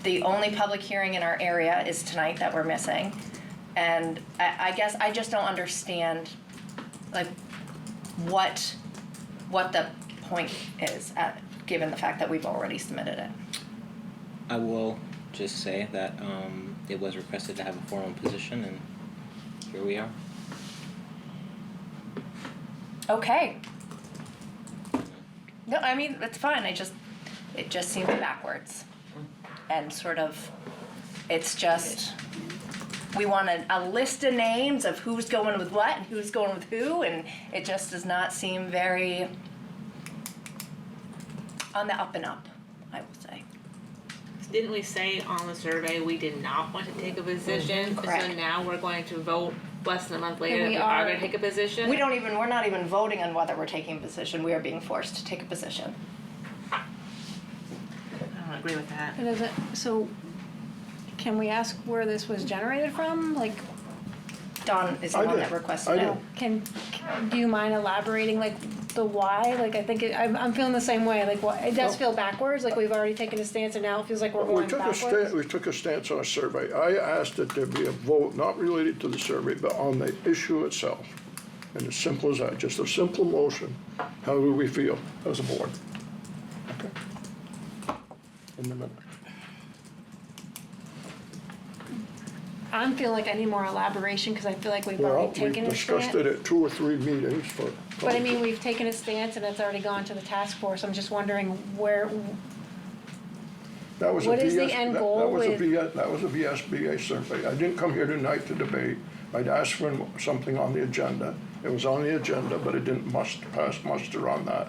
The only public hearing in our area is tonight that we're missing. And I guess I just don't understand, like, what the point is, given the fact that we've already submitted it. I will just say that it was requested to have a formal position, and here we are. Okay. No, I mean, it's fine, it just seems backwards. And sort of, it's just, we want a list of names of who's going with what and who's going with who, and it just does not seem very on the up and up, I will say. Didn't we say on the survey we did not want to take a position? Correct. So now we're going to vote less than a month later that we we are going to take a position? We're not even voting on whether we're taking a position, we are being forced to take a position. I don't agree with that. And so can we ask where this was generated from? Like, Dawn is the one that requested it. Do you mind elaborating, like, the why? Like, I think I'm feeling the same way. Like, it does feel backwards. Like, we've already taken a stance, and now it feels like we're going backwards. We took a stance on a survey. I asked that there be a vote not related to the survey, but on the issue itself. And as simple as that, just a simple motion. How do we feel as a board? Okay. In the minute. I'm feeling like I need more elaboration because I feel like we've already taken a stance. We've discussed it at 2 or 3 meetings. But I mean, we've taken a stance and it's already gone to the task force. I'm just wondering what is the end goal? That was a VSBA survey. I didn't come here tonight to debate. I'd asked for something on the agenda. It was on the agenda, but it didn't pass muster on that.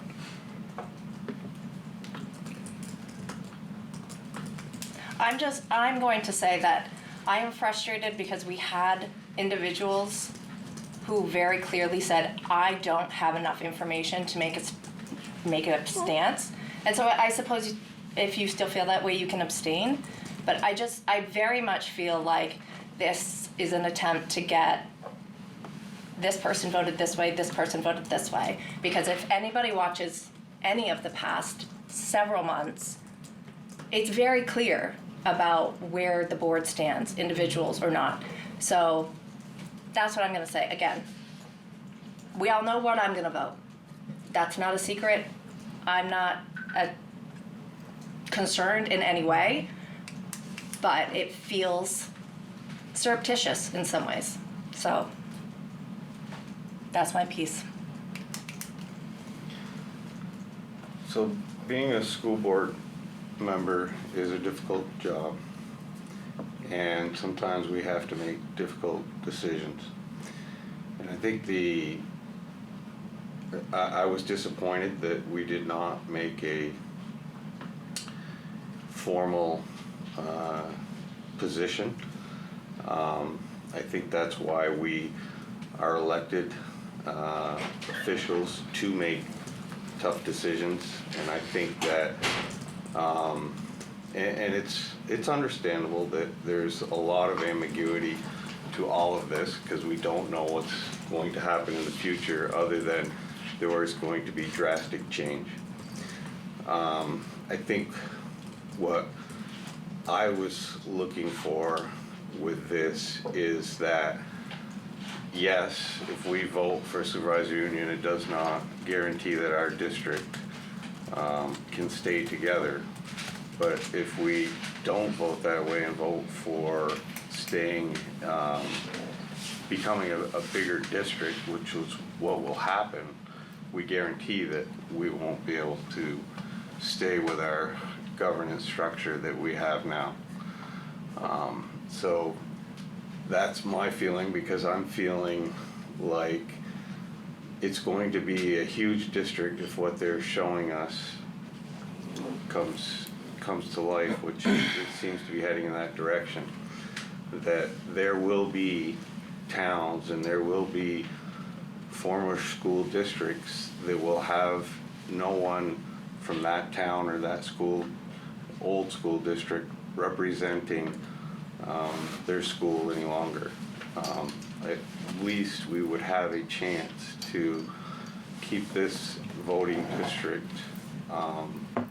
I'm going to say that I am frustrated because we had individuals who very clearly said, I don't have enough information to make a stance. And so I suppose if you still feel that way, you can abstain. But I very much feel like this is an attempt to get this person voted this way, this person voted this way. Because if anybody watches any of the past several months, it's very clear about where the board stands, individuals or not. So that's what I'm gonna say. Again, we all know what I'm gonna vote. That's not a secret. I'm not concerned in any way, but it feels surreptitious in some ways. So that's my piece. So being a school board member is a difficult job, and sometimes we have to make difficult decisions. And I think I was disappointed that we did not make a formal position. I think that's why we are elected officials to make tough decisions, and I think that and it's understandable that there's a lot of ambiguity to all of this because we don't know what's going to happen in the future other than there is going to be drastic change. I think what I was looking for with this is that yes, if we vote for supervisory union, it does not guarantee that our district can stay together. But if we don't vote that way and vote for staying, becoming a bigger district, which is what will happen, we guarantee that we won't be able to stay with our governance structure that we have now. So that's my feeling, because I'm feeling like it's going to be a huge district if what they're showing us comes to life, which it seems to be heading in that direction. That there will be towns and there will be former school districts that will have no one from that town or that old school district representing their school any longer. At least we would have a chance to keep this voting district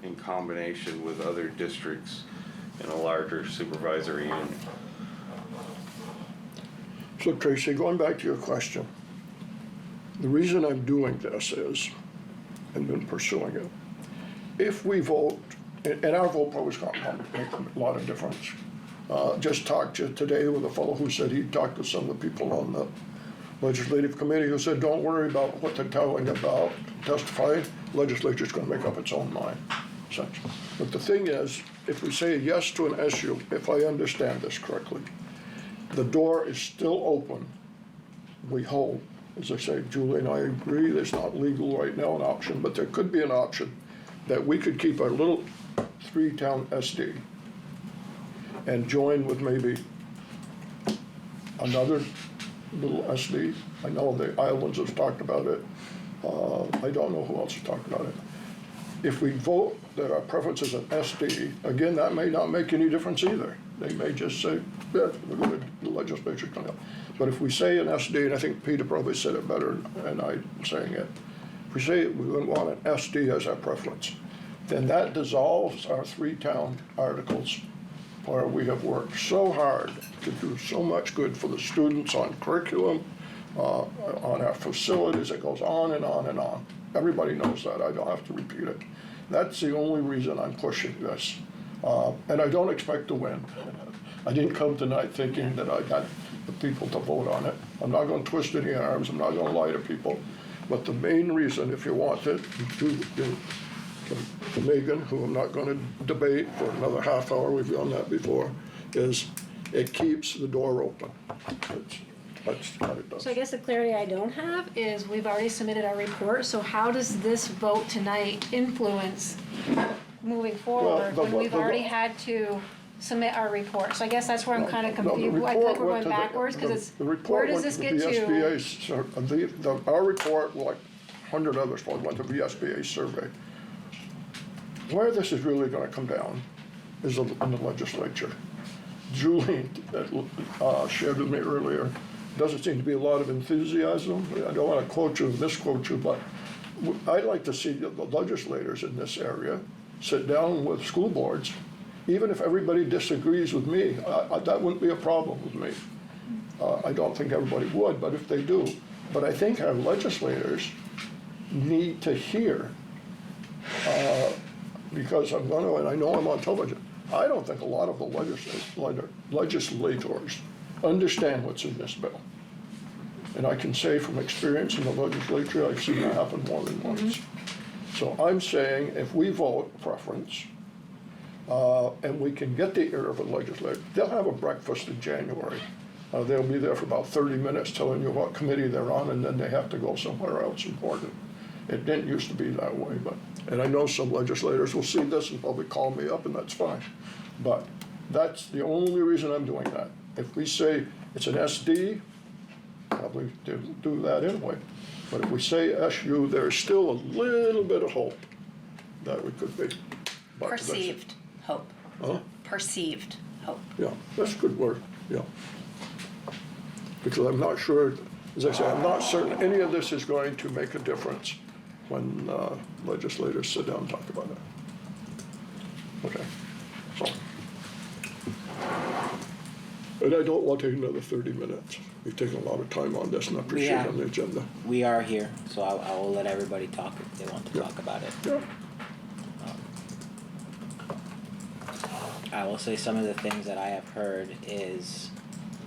in combination with other districts in a larger supervisory unit. So Tracy, going back to your question, the reason I'm doing this is, and been pursuing it, if we vote, and our vote probably is going to make a lot of difference. Just talked today with a fellow who said he'd talked to some of the people on the legislative committee who said, don't worry about what they're telling about testifying, legislature's going to make up its own mind. But the thing is, if we say yes to an issue, if I understand this correctly, the door is still open, we hope. As I say, Julie and I agree, there's not legal right now an option, but there could be an option that we could keep our little 3-town SD and join with maybe another little SD. I know the islands have talked about it. I don't know who else has talked about it. If we vote that our preference is an SD, again, that may not make any difference either. They may just say, yeah, the legislature's going to help. But if we say an SD, and I think Peter probably said it better than I'm saying it, if we say we want an SD as our preference, then that dissolves our 3-town articles where we have worked so hard to do so much good for the students on curriculum, on our facilities. It goes on and on and on. Everybody knows that. I don't have to repeat it. That's the only reason I'm pushing this. And I don't expect to win. I didn't come tonight thinking that I got the people to vote on it. I'm not going to twist any arms. I'm not going to lie to people. But the main reason, if you want it, to Megan, who I'm not going to debate for another half hour, we've done that before, is it keeps the door open. That's what it does. So I guess the clarity I don't have is we've already submitted our report, so how does this vote tonight influence moving forward when we've already had to submit our report? So I guess that's where I'm kind of confused. I feel like we're going backwards because it's, where does this get to? Our report, like 100 others, probably went to the VSBA survey. Where this is really going to come down is in the legislature. Julie shared with me earlier, doesn't seem to be a lot of enthusiasm. I don't want to quote you, misquote you, but I'd like to see the legislators in this area sit down with school boards. Even if everybody disagrees with me, that wouldn't be a problem with me. I don't think everybody would, but if they do. But I think our legislators need to hear, because I'm going to, and I know I'm on television, I don't think a lot of the legislators understand what's in this bill. And I can say from experience in the legislature, I've seen that happen more than once. So I'm saying if we vote preference, and we can get the ear of a legislator, they'll have a breakfast in January. They'll be there for about 30 minutes telling you what committee they're on, and then they have to go somewhere else important. It didn't used to be that way, and I know some legislators will see this and probably call me up, and that's fine. But that's the only reason I'm doing that. If we say it's an SD, probably do that anyway. But if we say SU, there's still a little bit of hope that we could be. But Perceived hope. Huh? Perceived hope. Yeah, that's a good word, yeah. Because I'm not sure, as I say, I'm not certain any of this is going to make a difference when legislators sit down and talk about it. Okay, so. And I don't want to take another 30 minutes. We've taken a lot of time on this and I appreciate it on the agenda. We are here, so I will let everybody talk if they want to talk about it. Yeah. I will say some of the things that I have heard is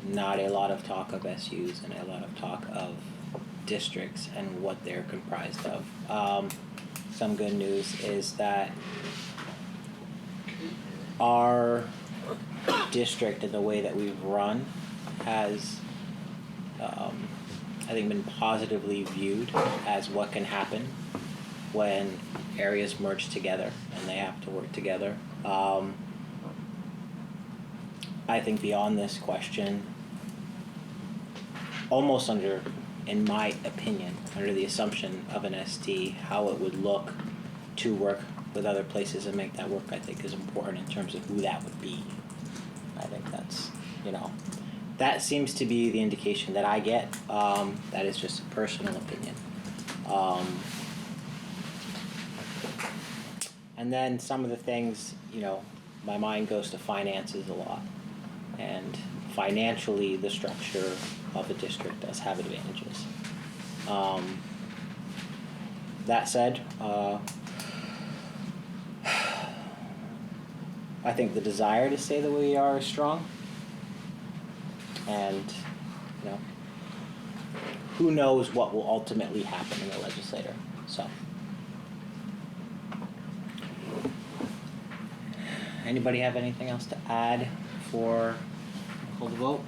not a lot of talk of SUs and a lot of talk of districts and what they're comprised of. Some good news is that our district and the way that we've run has, I think, been positively viewed as what can happen when areas merge together and they have to work together. I think beyond this question, almost under, in my opinion, under the assumption of an SD, how it would look to work with other places and make that work, I think is important in terms of who that would be. I think that's, that seems to be the indication that I get. That is just a personal opinion. And then some of the things, my mind goes to finances a lot. And financially, the structure of a district does have advantages. That said, I think the desire to stay the way we are is strong. And, who knows what will ultimately happen in the legislature. So, anybody have anything else to add for hold the vote?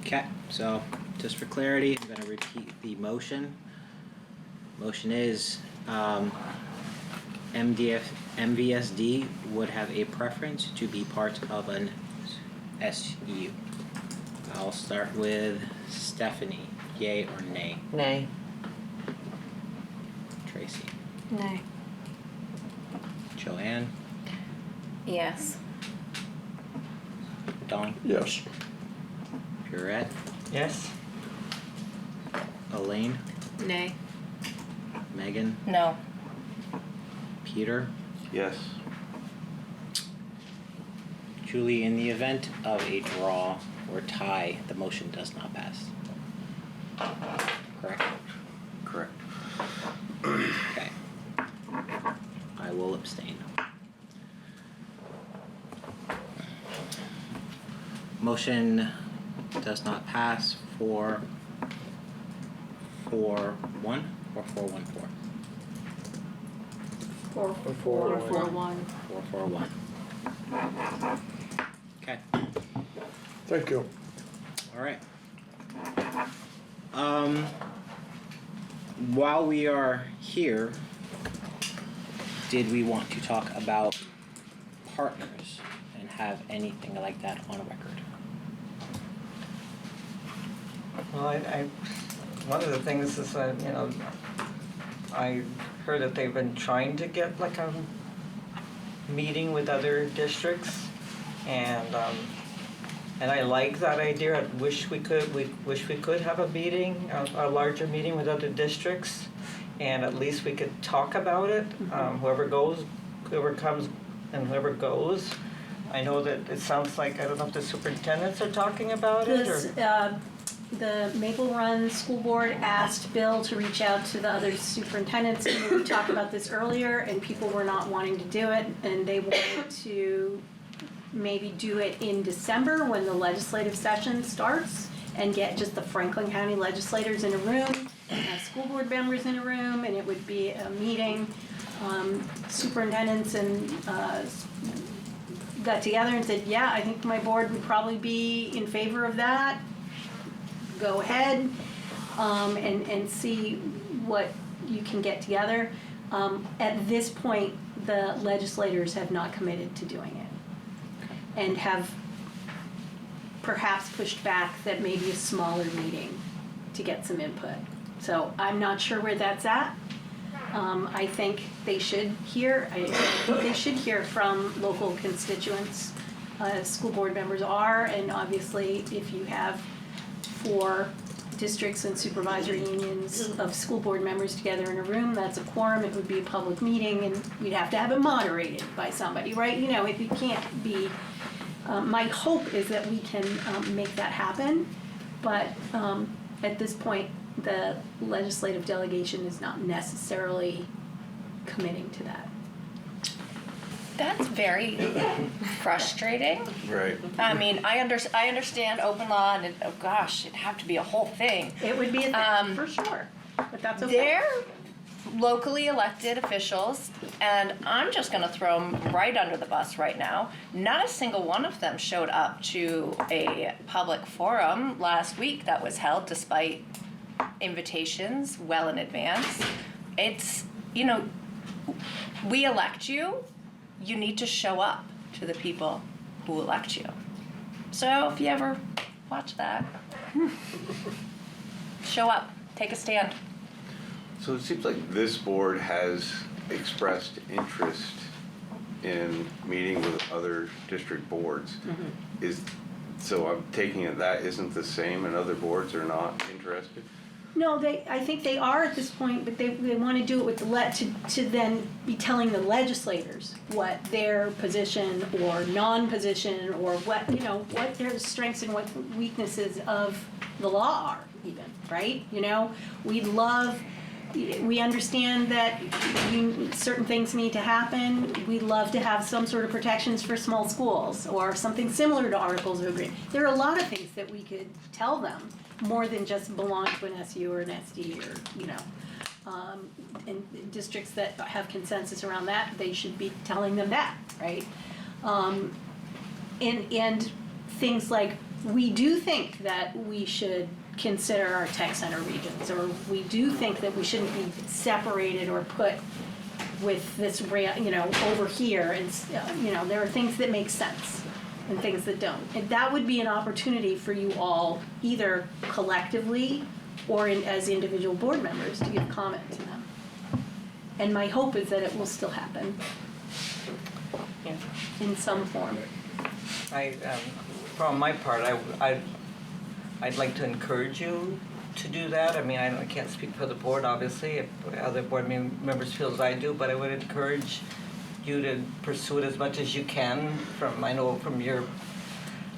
Okay, so just for clarity, I'm going to repeat the motion. Motion is MVSD would have a preference to be part of an SU. I'll start with Stephanie. Yay or nay? Nay. Tracy. Nay. Joanne. Yes. Dawn. Yes. Purette. Yes. Elaine. Nay. Megan. No. Peter. Yes. Julie, in the event of a draw or tie, the motion does not pass. Correct? Correct. Okay. I will abstain. Motion does not pass 4-1 or 4-1-4. 4-4-1. 4-4-1. Okay. Thank you. All right. While we are here, did we want to talk about partners and have anything like that on record? Well, one of the things is that, I heard that they've been trying to get like a meeting with other districts, and I like that idea. I wish we could have a meeting, a larger meeting with other districts, and at least we could talk about it. Whoever comes and whoever goes. I know that it sounds like, I don't know if the superintendents are talking about it or. The Maple Run School Board asked Bill to reach out to the other superintendents. We talked about this earlier, and people were not wanting to do it, and they wanted to maybe do it in December when the legislative session starts and get just the Franklin County legislators in a room have school board members in a room, and it would be a meeting. Superintendents and got together and said, yeah, I think my board would probably be in favor of that. Go ahead, and see what you can get together. At this point, the legislators have not committed to doing it, and have perhaps pushed back that maybe a smaller meeting to get some input. So I'm not sure where that's at. I think they should hear. I think they should hear from local constituents. School board members are, and obviously, if you have 4 districts and supervisory unions of school board members together in a room, that's a quorum. It would be a public meeting, and we'd have to have it moderated by somebody, right? You know, if it can't be. My hope is that we can make that happen, but at this point, the legislative delegation is not necessarily committing to that. That's very frustrating. Right. I mean, I understand open law, and oh gosh, it'd have to be a whole thing. It would be a thing, for sure, but that's okay. They're locally elected officials, and I'm just gonna throw them right under the bus right now. Not a single one of them showed up to a public forum last week that was held despite invitations well in advance. It's, you know, we elect you, you need to show up to the people who elect you. So if you ever watch that, show up, take a stand. So it seems like this board has expressed interest in meeting with other district boards. So I'm taking it that isn't the same, and other boards are not interested? No, I think they are at this point, but they want to do it with to then be telling the legislators what their position or non-position, or what, you know, what their strengths and what weaknesses of the law are even, right? You know, we understand that certain things need to happen. We'd love to have some sort of protections for small schools, or something similar to Articles of Agreement. There are a lot of things that we could tell them, more than just belong to an SU or an SD, or, you know. And districts that have consensus around that, they should be telling them that, right? And things like, we do think that we should consider our tech center regions, or we do think that we shouldn't be separated or put with this, you know, over here, and, you know, there are things that make sense and things that don't. And that would be an opportunity for you all, either collectively or as individual board members, to give comment to them. And my hope is that it will still happen in some form. From my part, I'd like to encourage you to do that. I mean, I can't speak for the board, obviously, if other board members feel as I do, but I would encourage you to pursue it as much as you can. I know from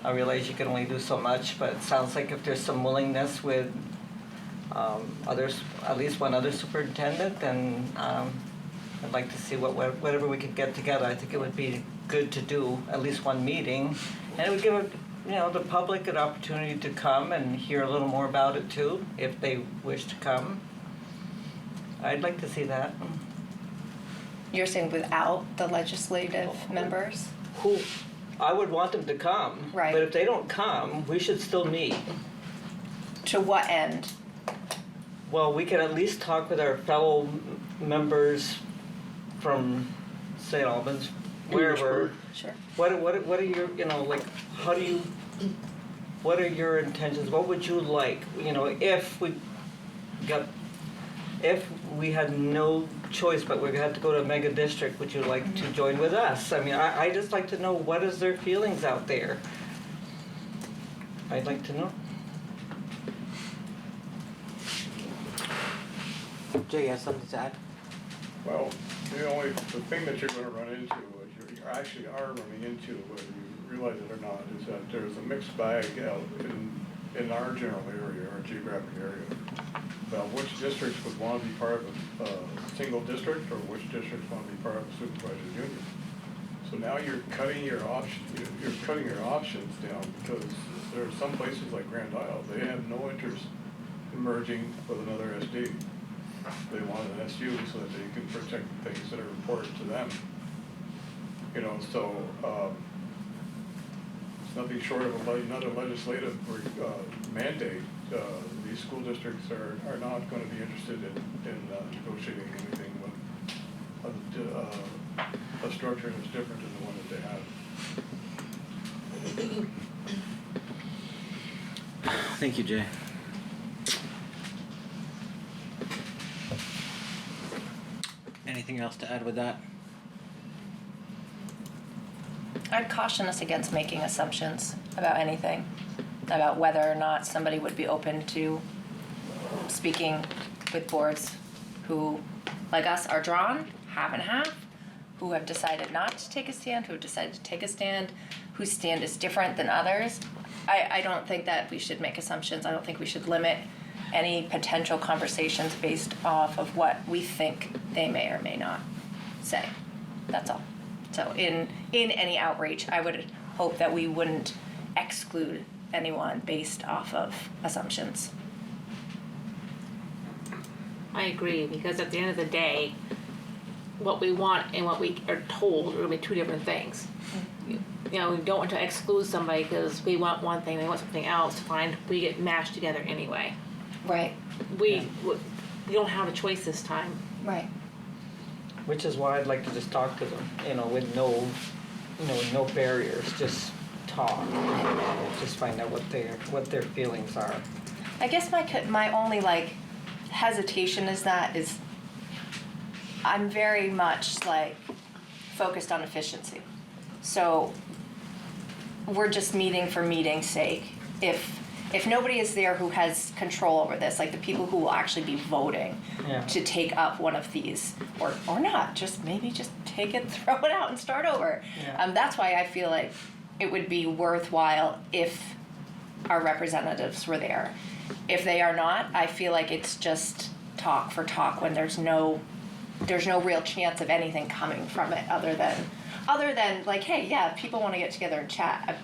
I realize you can only do so much, but it sounds like if there's some willingness with others, at least one other superintendent, then I'd like to see whatever we could get together. I think it would be good to do at least one meeting, and it would give the public an opportunity to come and hear a little more about it too, if they wish to come. I'd like to see that. You're saying without the legislative members? I would want them to come. Right. But if they don't come, we should still meet. To what end? Well, we can at least talk with our fellow members from St. Albans, wherever. Sure. What are your, what are your intentions? What would you like? You know, if we had no choice, but we had to go to a mega district, would you like to join with us? I mean, I just like to know what is their feelings out there. I'd like to know. Jay, you have something to add? Well, the thing that you're gonna run into, what you actually are running into, whether you realize it or not, is that there's a mixed bag out in our general area, our geographic area, about which districts would want to be part of a single district, or which districts want to be part of a supervisory union. So now you're cutting your options down, because there are some places like Grand Isle, they have no interest merging with another SD. They want an SU so that they can protect things that are important to them. You know, so it's nothing short of another legislative mandate. These school districts are not going to be interested in negotiating anything with a structure that's different than the one that they have. Thank you, Jay. Anything else to add with that? I'd caution us against making assumptions about anything, about whether or not somebody would be open to speaking with boards who, like us, are drawn, half and half, who have decided not to take a stand, who have decided to take a stand, whose stand is different than others. I don't think that we should make assumptions. I don't think we should limit any potential conversations based off of what we think they may or may not say. That's all. So in any outreach, I would hope that we wouldn't exclude anyone based off of assumptions. I agree, because at the end of the day, what we want and what we are told are going to be two different things. You know, we don't want to exclude somebody because we want one thing, they want something else to find, we get mashed together anyway. Right. We don't have a choice this time. Right. Which is why I'd like to just talk to them, you know, with no barriers, just talk, just find out what their feelings are. I guess my only like hesitation is I'm very much like focused on efficiency. So we're just meeting for meeting's sake. If nobody is there who has control over this, like the people who will actually be voting to take up one of these, or not, just take it, throw it out, and start over. Yeah. That's why I feel like it would be worthwhile if our representatives were there. If they are not, I feel like it's just talk for talk when there's no real chance of anything coming from it other than like, hey, yeah, if people want to get together and chat,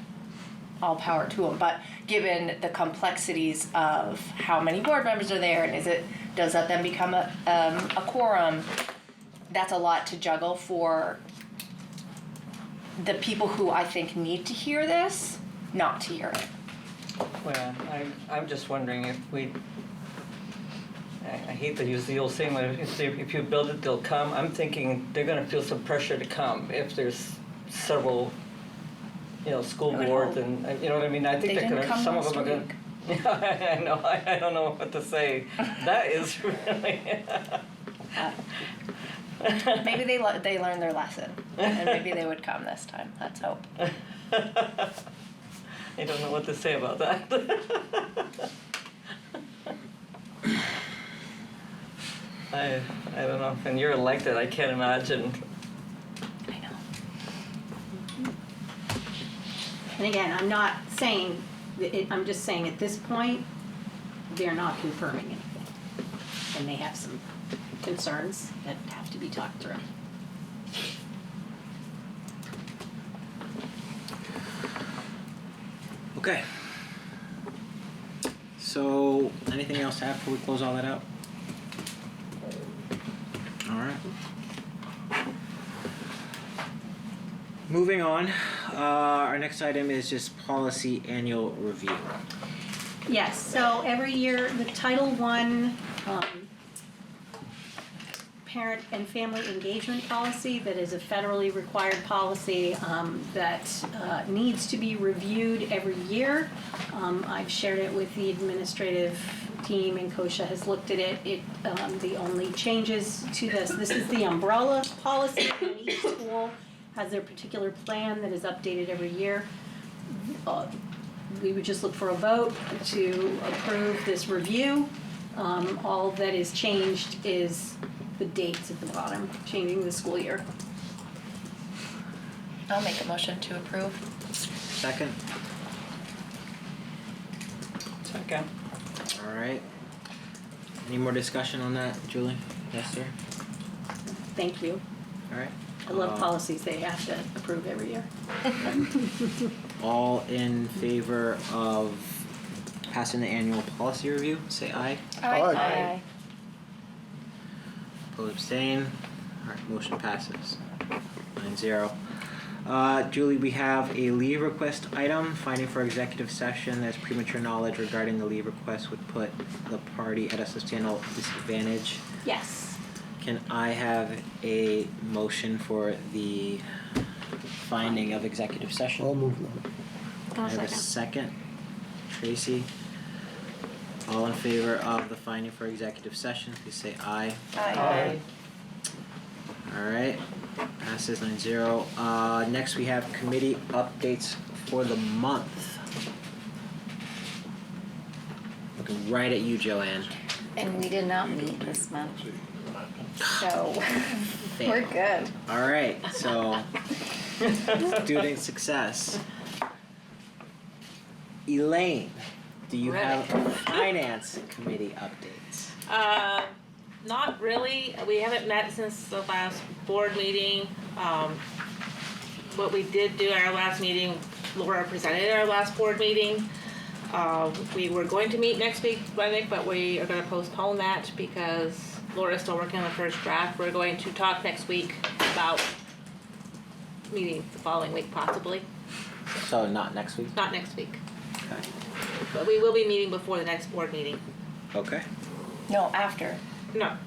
all power to them. But given the complexities of how many board members are there, and does that then become a quorum? That's a lot to juggle for the people who I think need to hear this, not to hear it. Well, I'm just wondering if I hate to use the old saying, but if you build it, they'll come. I'm thinking they're going to feel some pressure to come if there's several, school boards and you know what I mean. I think they're going to. Some of them are going. Yeah, I know. I don't know what to say. That is really. Maybe they learned their lesson, and maybe they would come this time. Let's hope. I don't know what to say about that. I don't know. And you're elected, I can't imagine. I know. And again, I'm not saying, I'm just saying at this point, they're not confirming anything. And they have some concerns that have to be talked through. Okay. So, anything else to add before we close all that out? All right. Moving on, our next item is just policy annual review. Yes, so every year, the Title I parent and family engagement policy that is a federally required policy that needs to be reviewed every year. I've shared it with the administrative team and Kosha has looked at it. The only changes to this is the umbrella policy, and each school has their particular plan that is updated every year. We would just look for a vote to approve this review. All that is changed is the dates at the bottom, changing the school year. I'll make a motion to approve. Second? Second. All right. Any more discussion on that, Julie? Yes, sir? Thank you. All right. I love policies they have to approve every year. All in favor of passing the annual policy review, say aye. Aye. Opposed, abstain. Alright, motion passes. 9-0. Julie, we have a leave request item, finding for executive session as premature knowledge regarding the leave request would put the party at a substantial disadvantage. Yes. Can I have a motion for the finding of executive session? I'll move that. I have a second. Tracy. All in favor of the finding for executive session, please say aye. Aye. Alright, passes 9-0. Next we have committee updates for the month. Looking right at you, Joanne. And we did not meet this month. So Fail. we're good. Alright, so student success. Elaine, do you have finance committee updates? Not really. We haven't met since the last board meeting. What we did do at our last meeting, Laura presented at our last board meeting. We were going to meet next week, I think, but we are going to postpone that because Laura's still working on the first draft. We're going to talk next week about meeting the following week, possibly. So not next week? Not next week. Okay. But we will be meeting before the next board meeting. Okay. No, after. No.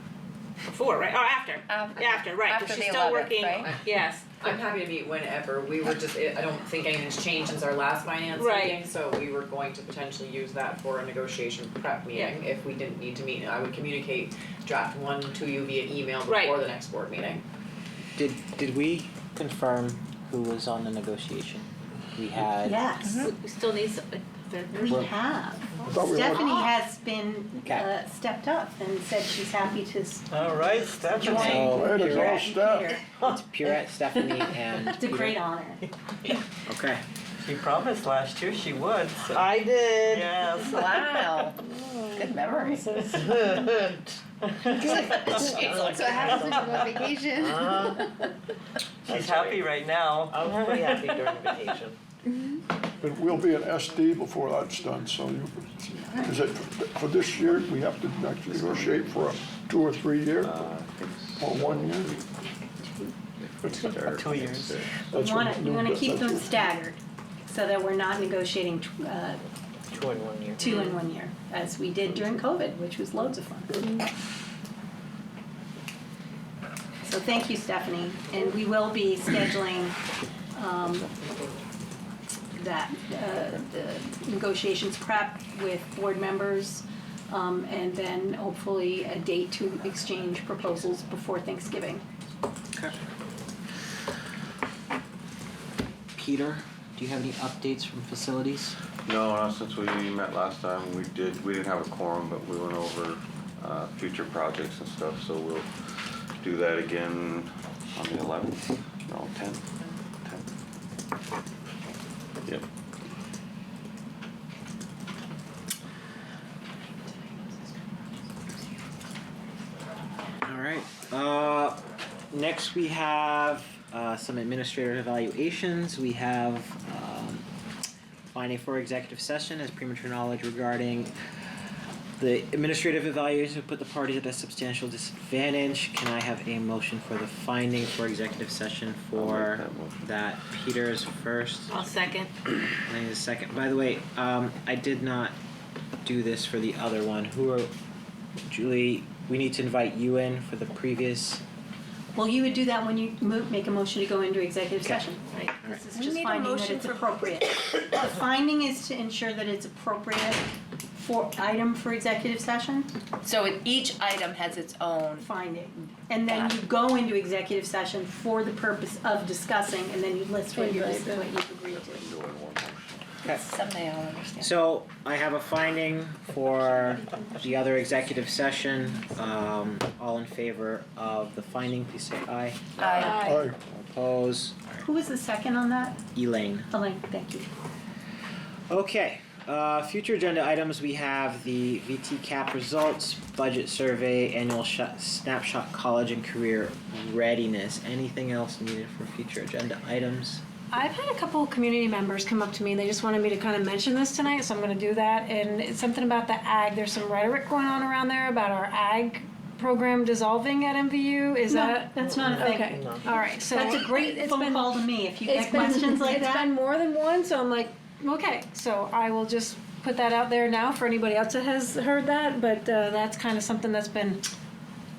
Before, right? Oh, after. After, right. After Because she's the still 11th, working. right? Yes. I'm happy to meet whenever. We were just, I don't think anything's changed since our last finance Right. meeting, so we were going to potentially use that for a negotiation prep meeting if we didn't need to meet. I would communicate draft 1 to you via email before Right. the next board meeting. Did we confirm who was on the negotiation? We had. Yes. We still need some. We have. thought we Stephanie already- has been stepped up and said she's happy to All right, Stephanie. join. Way to go, Pierrette and Steph. Peter. It's Pierrette, Stephanie, and It's a Peter. great honor. Okay. She promised last year she would, so. I did. Yes. Wow. Good memory. Good. So what happens when you go on vacation? She's happy right now. I was pretty happy during vacation. But we'll be an SD before that's done, so is it, for this year, we have to actually negotiate for a 2 or 3 year? Or 1 year? 2 years. That's We what- wanna keep them staggered so that we're not negotiating 2 in 1 year. 2 in 1 year, as we did during COVID, which was loads of fun. So thank you, Stephanie, and we will be scheduling the negotiations prep with board members, and then hopefully a date to exchange proposals before Thanksgiving. Okay. Peter, do you have any updates from facilities? No, since we met last time, we didn't have a quorum, but we went over future projects and stuff, so we'll do that again on the 11th, no, 10th. Yep. All right. Next we have some administrative evaluations. We have finding for executive session as premature knowledge regarding the administrative evaluation put the parties at a substantial disadvantage. Can I have a motion for the finding for executive session for that? Peter's first. I'll second. I need a second. By the way, I did not do this for the other one. Julie, we need to invite you in for the previous. Well, you would do that when you make a motion to go into executive Okay. session, right? Alright. This is We just need a finding that motion it's for- appropriate. The finding is to ensure that it's appropriate for item for executive session, So each item has its own. finding. And then you go into executive session for the purpose of discussing, and then you list what you've agreed to. Okay. Someday I'll understand. So I have a finding for the other executive session. All in favor of the finding, please say aye. Aye. Aye. Oppose? Who was the second on that? Elaine. Elaine, thank you. Okay, future agenda items, we have the VT cap results, budget survey, annual snapshot college and career readiness. Anything else needed for future agenda items? I've had a couple of community members come up to me and they just wanted me to kind of mention this tonight, so I'm gonna do that. And it's something about the ag, there's some rhetoric going on around there about our ag program dissolving at MVU, is No, that? that's not a thing. Okay, all right, so. That's a great it's phone been- call to me if you it's get been- questions like It's that. been more than one, so I'm like, okay, so I will just put that out there now for anybody else that has heard that, but that's kind of something that's been,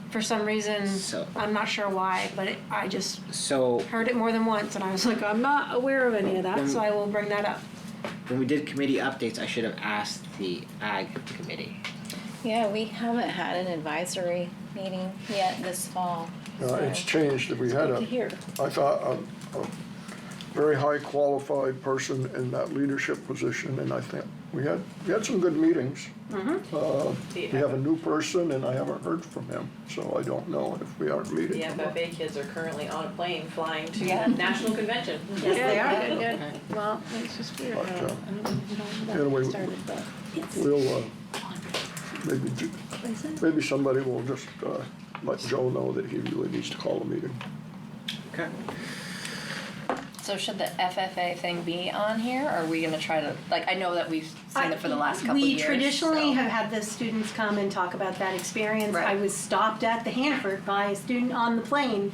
for some reason, So- I'm not sure why, but I just So heard it more than once, and I was like, I'm not aware of any of that, so I will bring that up. when we did committee updates, I should have asked the ag committee. Yeah, we haven't had an advisory meeting yet this fall. It's changed. We had Good to hear. I thought, a very high qualified person in that leadership position, and I think we had some good meetings. We have a new person, and I haven't heard from him, so I don't know if we aren't meeting. The or not. FFA kids are currently on a plane flying to Yeah. national convention. Yes, they are. Good, good. Well, it's just weird how, I But, don't know when anyway, that started, but. We'll, maybe somebody will just let Joe know that he really needs to call a meeting. Okay. So should the FFA thing be on here, or are we gonna try to, like, I know that we've seen it for the last couple We years. traditionally so- have had the students come and talk about that experience. Right. I was stopped at the Hanford by a student on the plane,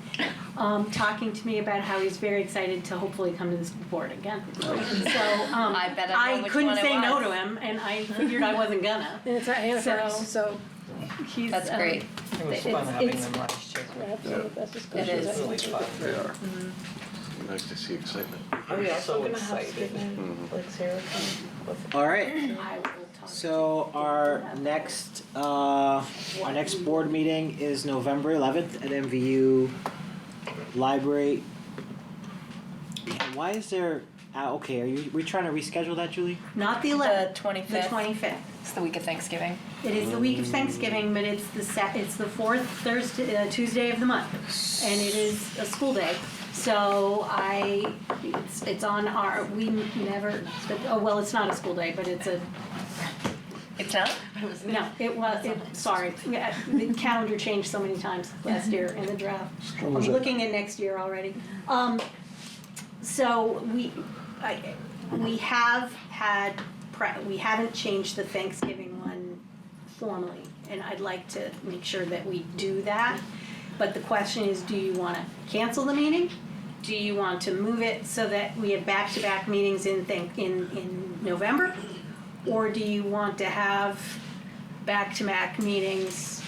talking to me about how he's very excited to hopefully come to the school board again. So, I bet I know which couldn't one it say no was. to him, and I figured I wasn't gonna. And it's at Hannaford, So- so. He's, That's great. It was fun having them last year. Absolutely, that's just It is. It's really fun. They are. Nice to see excitement. Are we also So gonna have excited. student, like Sarah come with? All right. I will talk. So our next board meeting is November 11th at MVU Library. Why is there? Okay, are we trying to reschedule that, Julie? Not the The 11th, 25th. the 25th. It's the week of Thanksgiving. It is the week of Thanksgiving, but it's the fourth Thursday, Tuesday of the month, and it is a school day. So it's on our, we never, oh, well, it's not a school day, but it's a, It's not? no, sorry. Yeah, the calendar changed so many times last year in the draft. So I'm was it- looking at next year already. So we have had, we haven't changed the Thanksgiving one formally, and I'd like to make sure that we do that. But the question is, do you want to cancel the meeting? Do you want to move it so that we have back-to-back meetings in November? Or do you want to have back-to-back meetings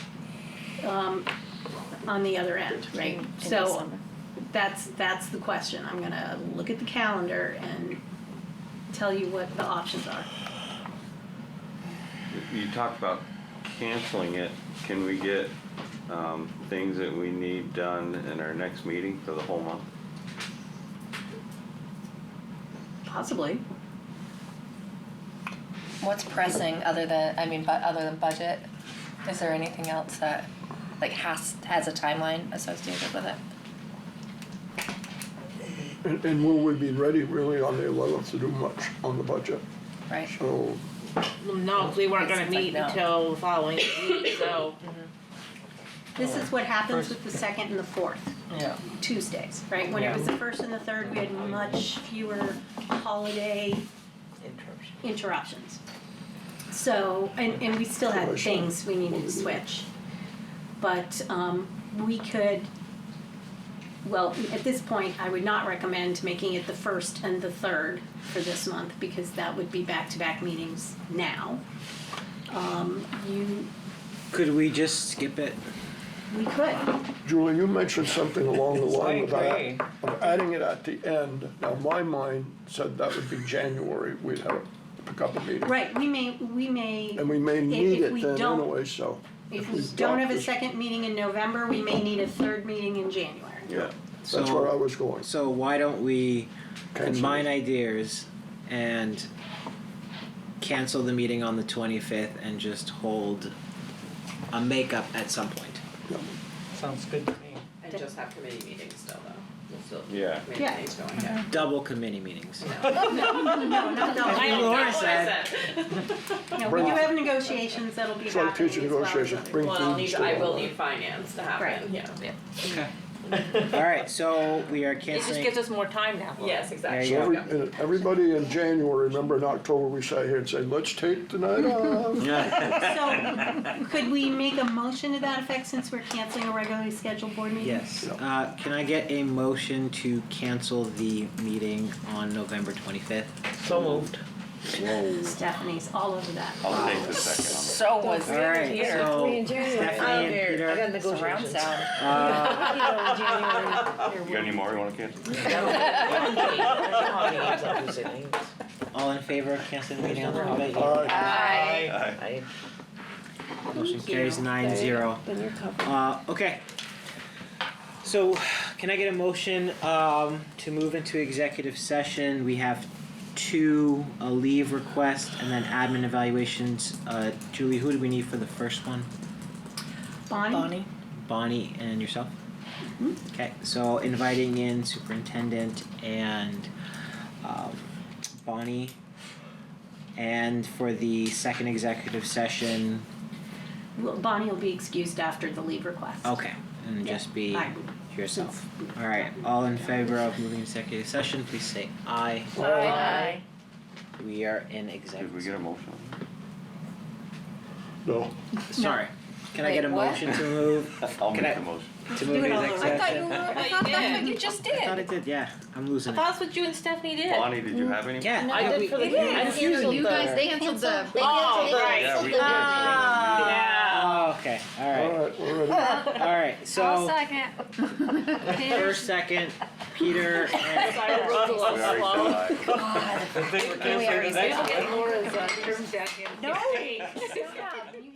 on the other end, right? In So December. that's the question. I'm gonna look at the calendar and tell you what the options are. You talked about canceling it. Can we get things that we need done in our next meeting for the whole month? Possibly. What's pressing other than budget? Is there anything else that like has a timeline associated with it? And will we be ready really on the 11th to do much on the budget? Right. So, No, we weren't gonna It's like meet no. until the following week, so. This is what happens with the second and the fourth Yeah. Tuesdays, right? When it was the first and the third, we had much fewer holiday interruptions. So, and we still had things we needed to switch. But we could, well, at this point, I would not recommend making it the first and the third for this month, because that would be back-to-back meetings now. Could we just skip it? We could. Julie, you mentioned something along the line I agree. of adding it at the end. Now, my mind said that would be January, we'd have a couple meetings. Right, we may. And we may need if it we then don't- anyway, so. If we don't drop have a this- second meeting in November, we may need a third meeting in January. Yeah, that's where I was going. So why don't we Cancel combine it. ideas and cancel the meeting on the 25th and just hold a makeup at some point? Sounds good to me. And just have committee meetings still though. We'll still keep Yeah. committee Yeah. meetings going, yeah. Double committee meetings. No, not double. I know Laura said. No, we do have negotiations that'll be It's like happening teacher as well as negotiations, other- bring Well, things I will to need finance to happen, Right. yeah. Okay. All right, so we are It just canceling. gives us more time now. Yes, exactly. There you So everybody in January, remember in October, we sat here and said, let's take the night off. So, could we make a motion to that effect since we're canceling a regularly scheduled board meeting? Yes. Can I get a motion to cancel the meeting on November 25th? So moved. Stephanie's all over that. I'll take the second So was All right, Peter. so We in January. Stephanie and Peter. Surround sound. You got any more you wanna cancel? All in favor of canceling the meeting on the holiday? Aye. Motion carries 9-0. Then you're covered. Okay. So, can I get a motion to move into executive session? We have two, a leave request and then admin evaluations. Julie, who do we need for the first one? Bonnie? Bonnie and yourself? Okay, so inviting in superintendent and Bonnie. And for the second executive session, Well, Bonnie will be excused after the leave request. okay, and Yeah, just be I- yourself. All right, all in favor of moving to executive session, please say aye. Aye. We are in Did executive. we get a motion? No. Sorry, can I get a Wait, what? motion to move? I'll Can make I- the motion. To move to executive I thought you session? were, I thought that's what you just I thought did. I did, yeah, I'm losing I it. thought that's what you and Stephanie did. Bonnie, did you have any? Yeah, I did for the. I canceled You the- guys, they canceled the, they Oh, right. Yeah, we did. Yeah. Oh, okay, all All right, right, we're ready. all right, so Peter? first, second, Peter, and I wrote the We already slow. said aye. I think we're canceling the next one. Laura's term jacket. No. Hey. Stop. You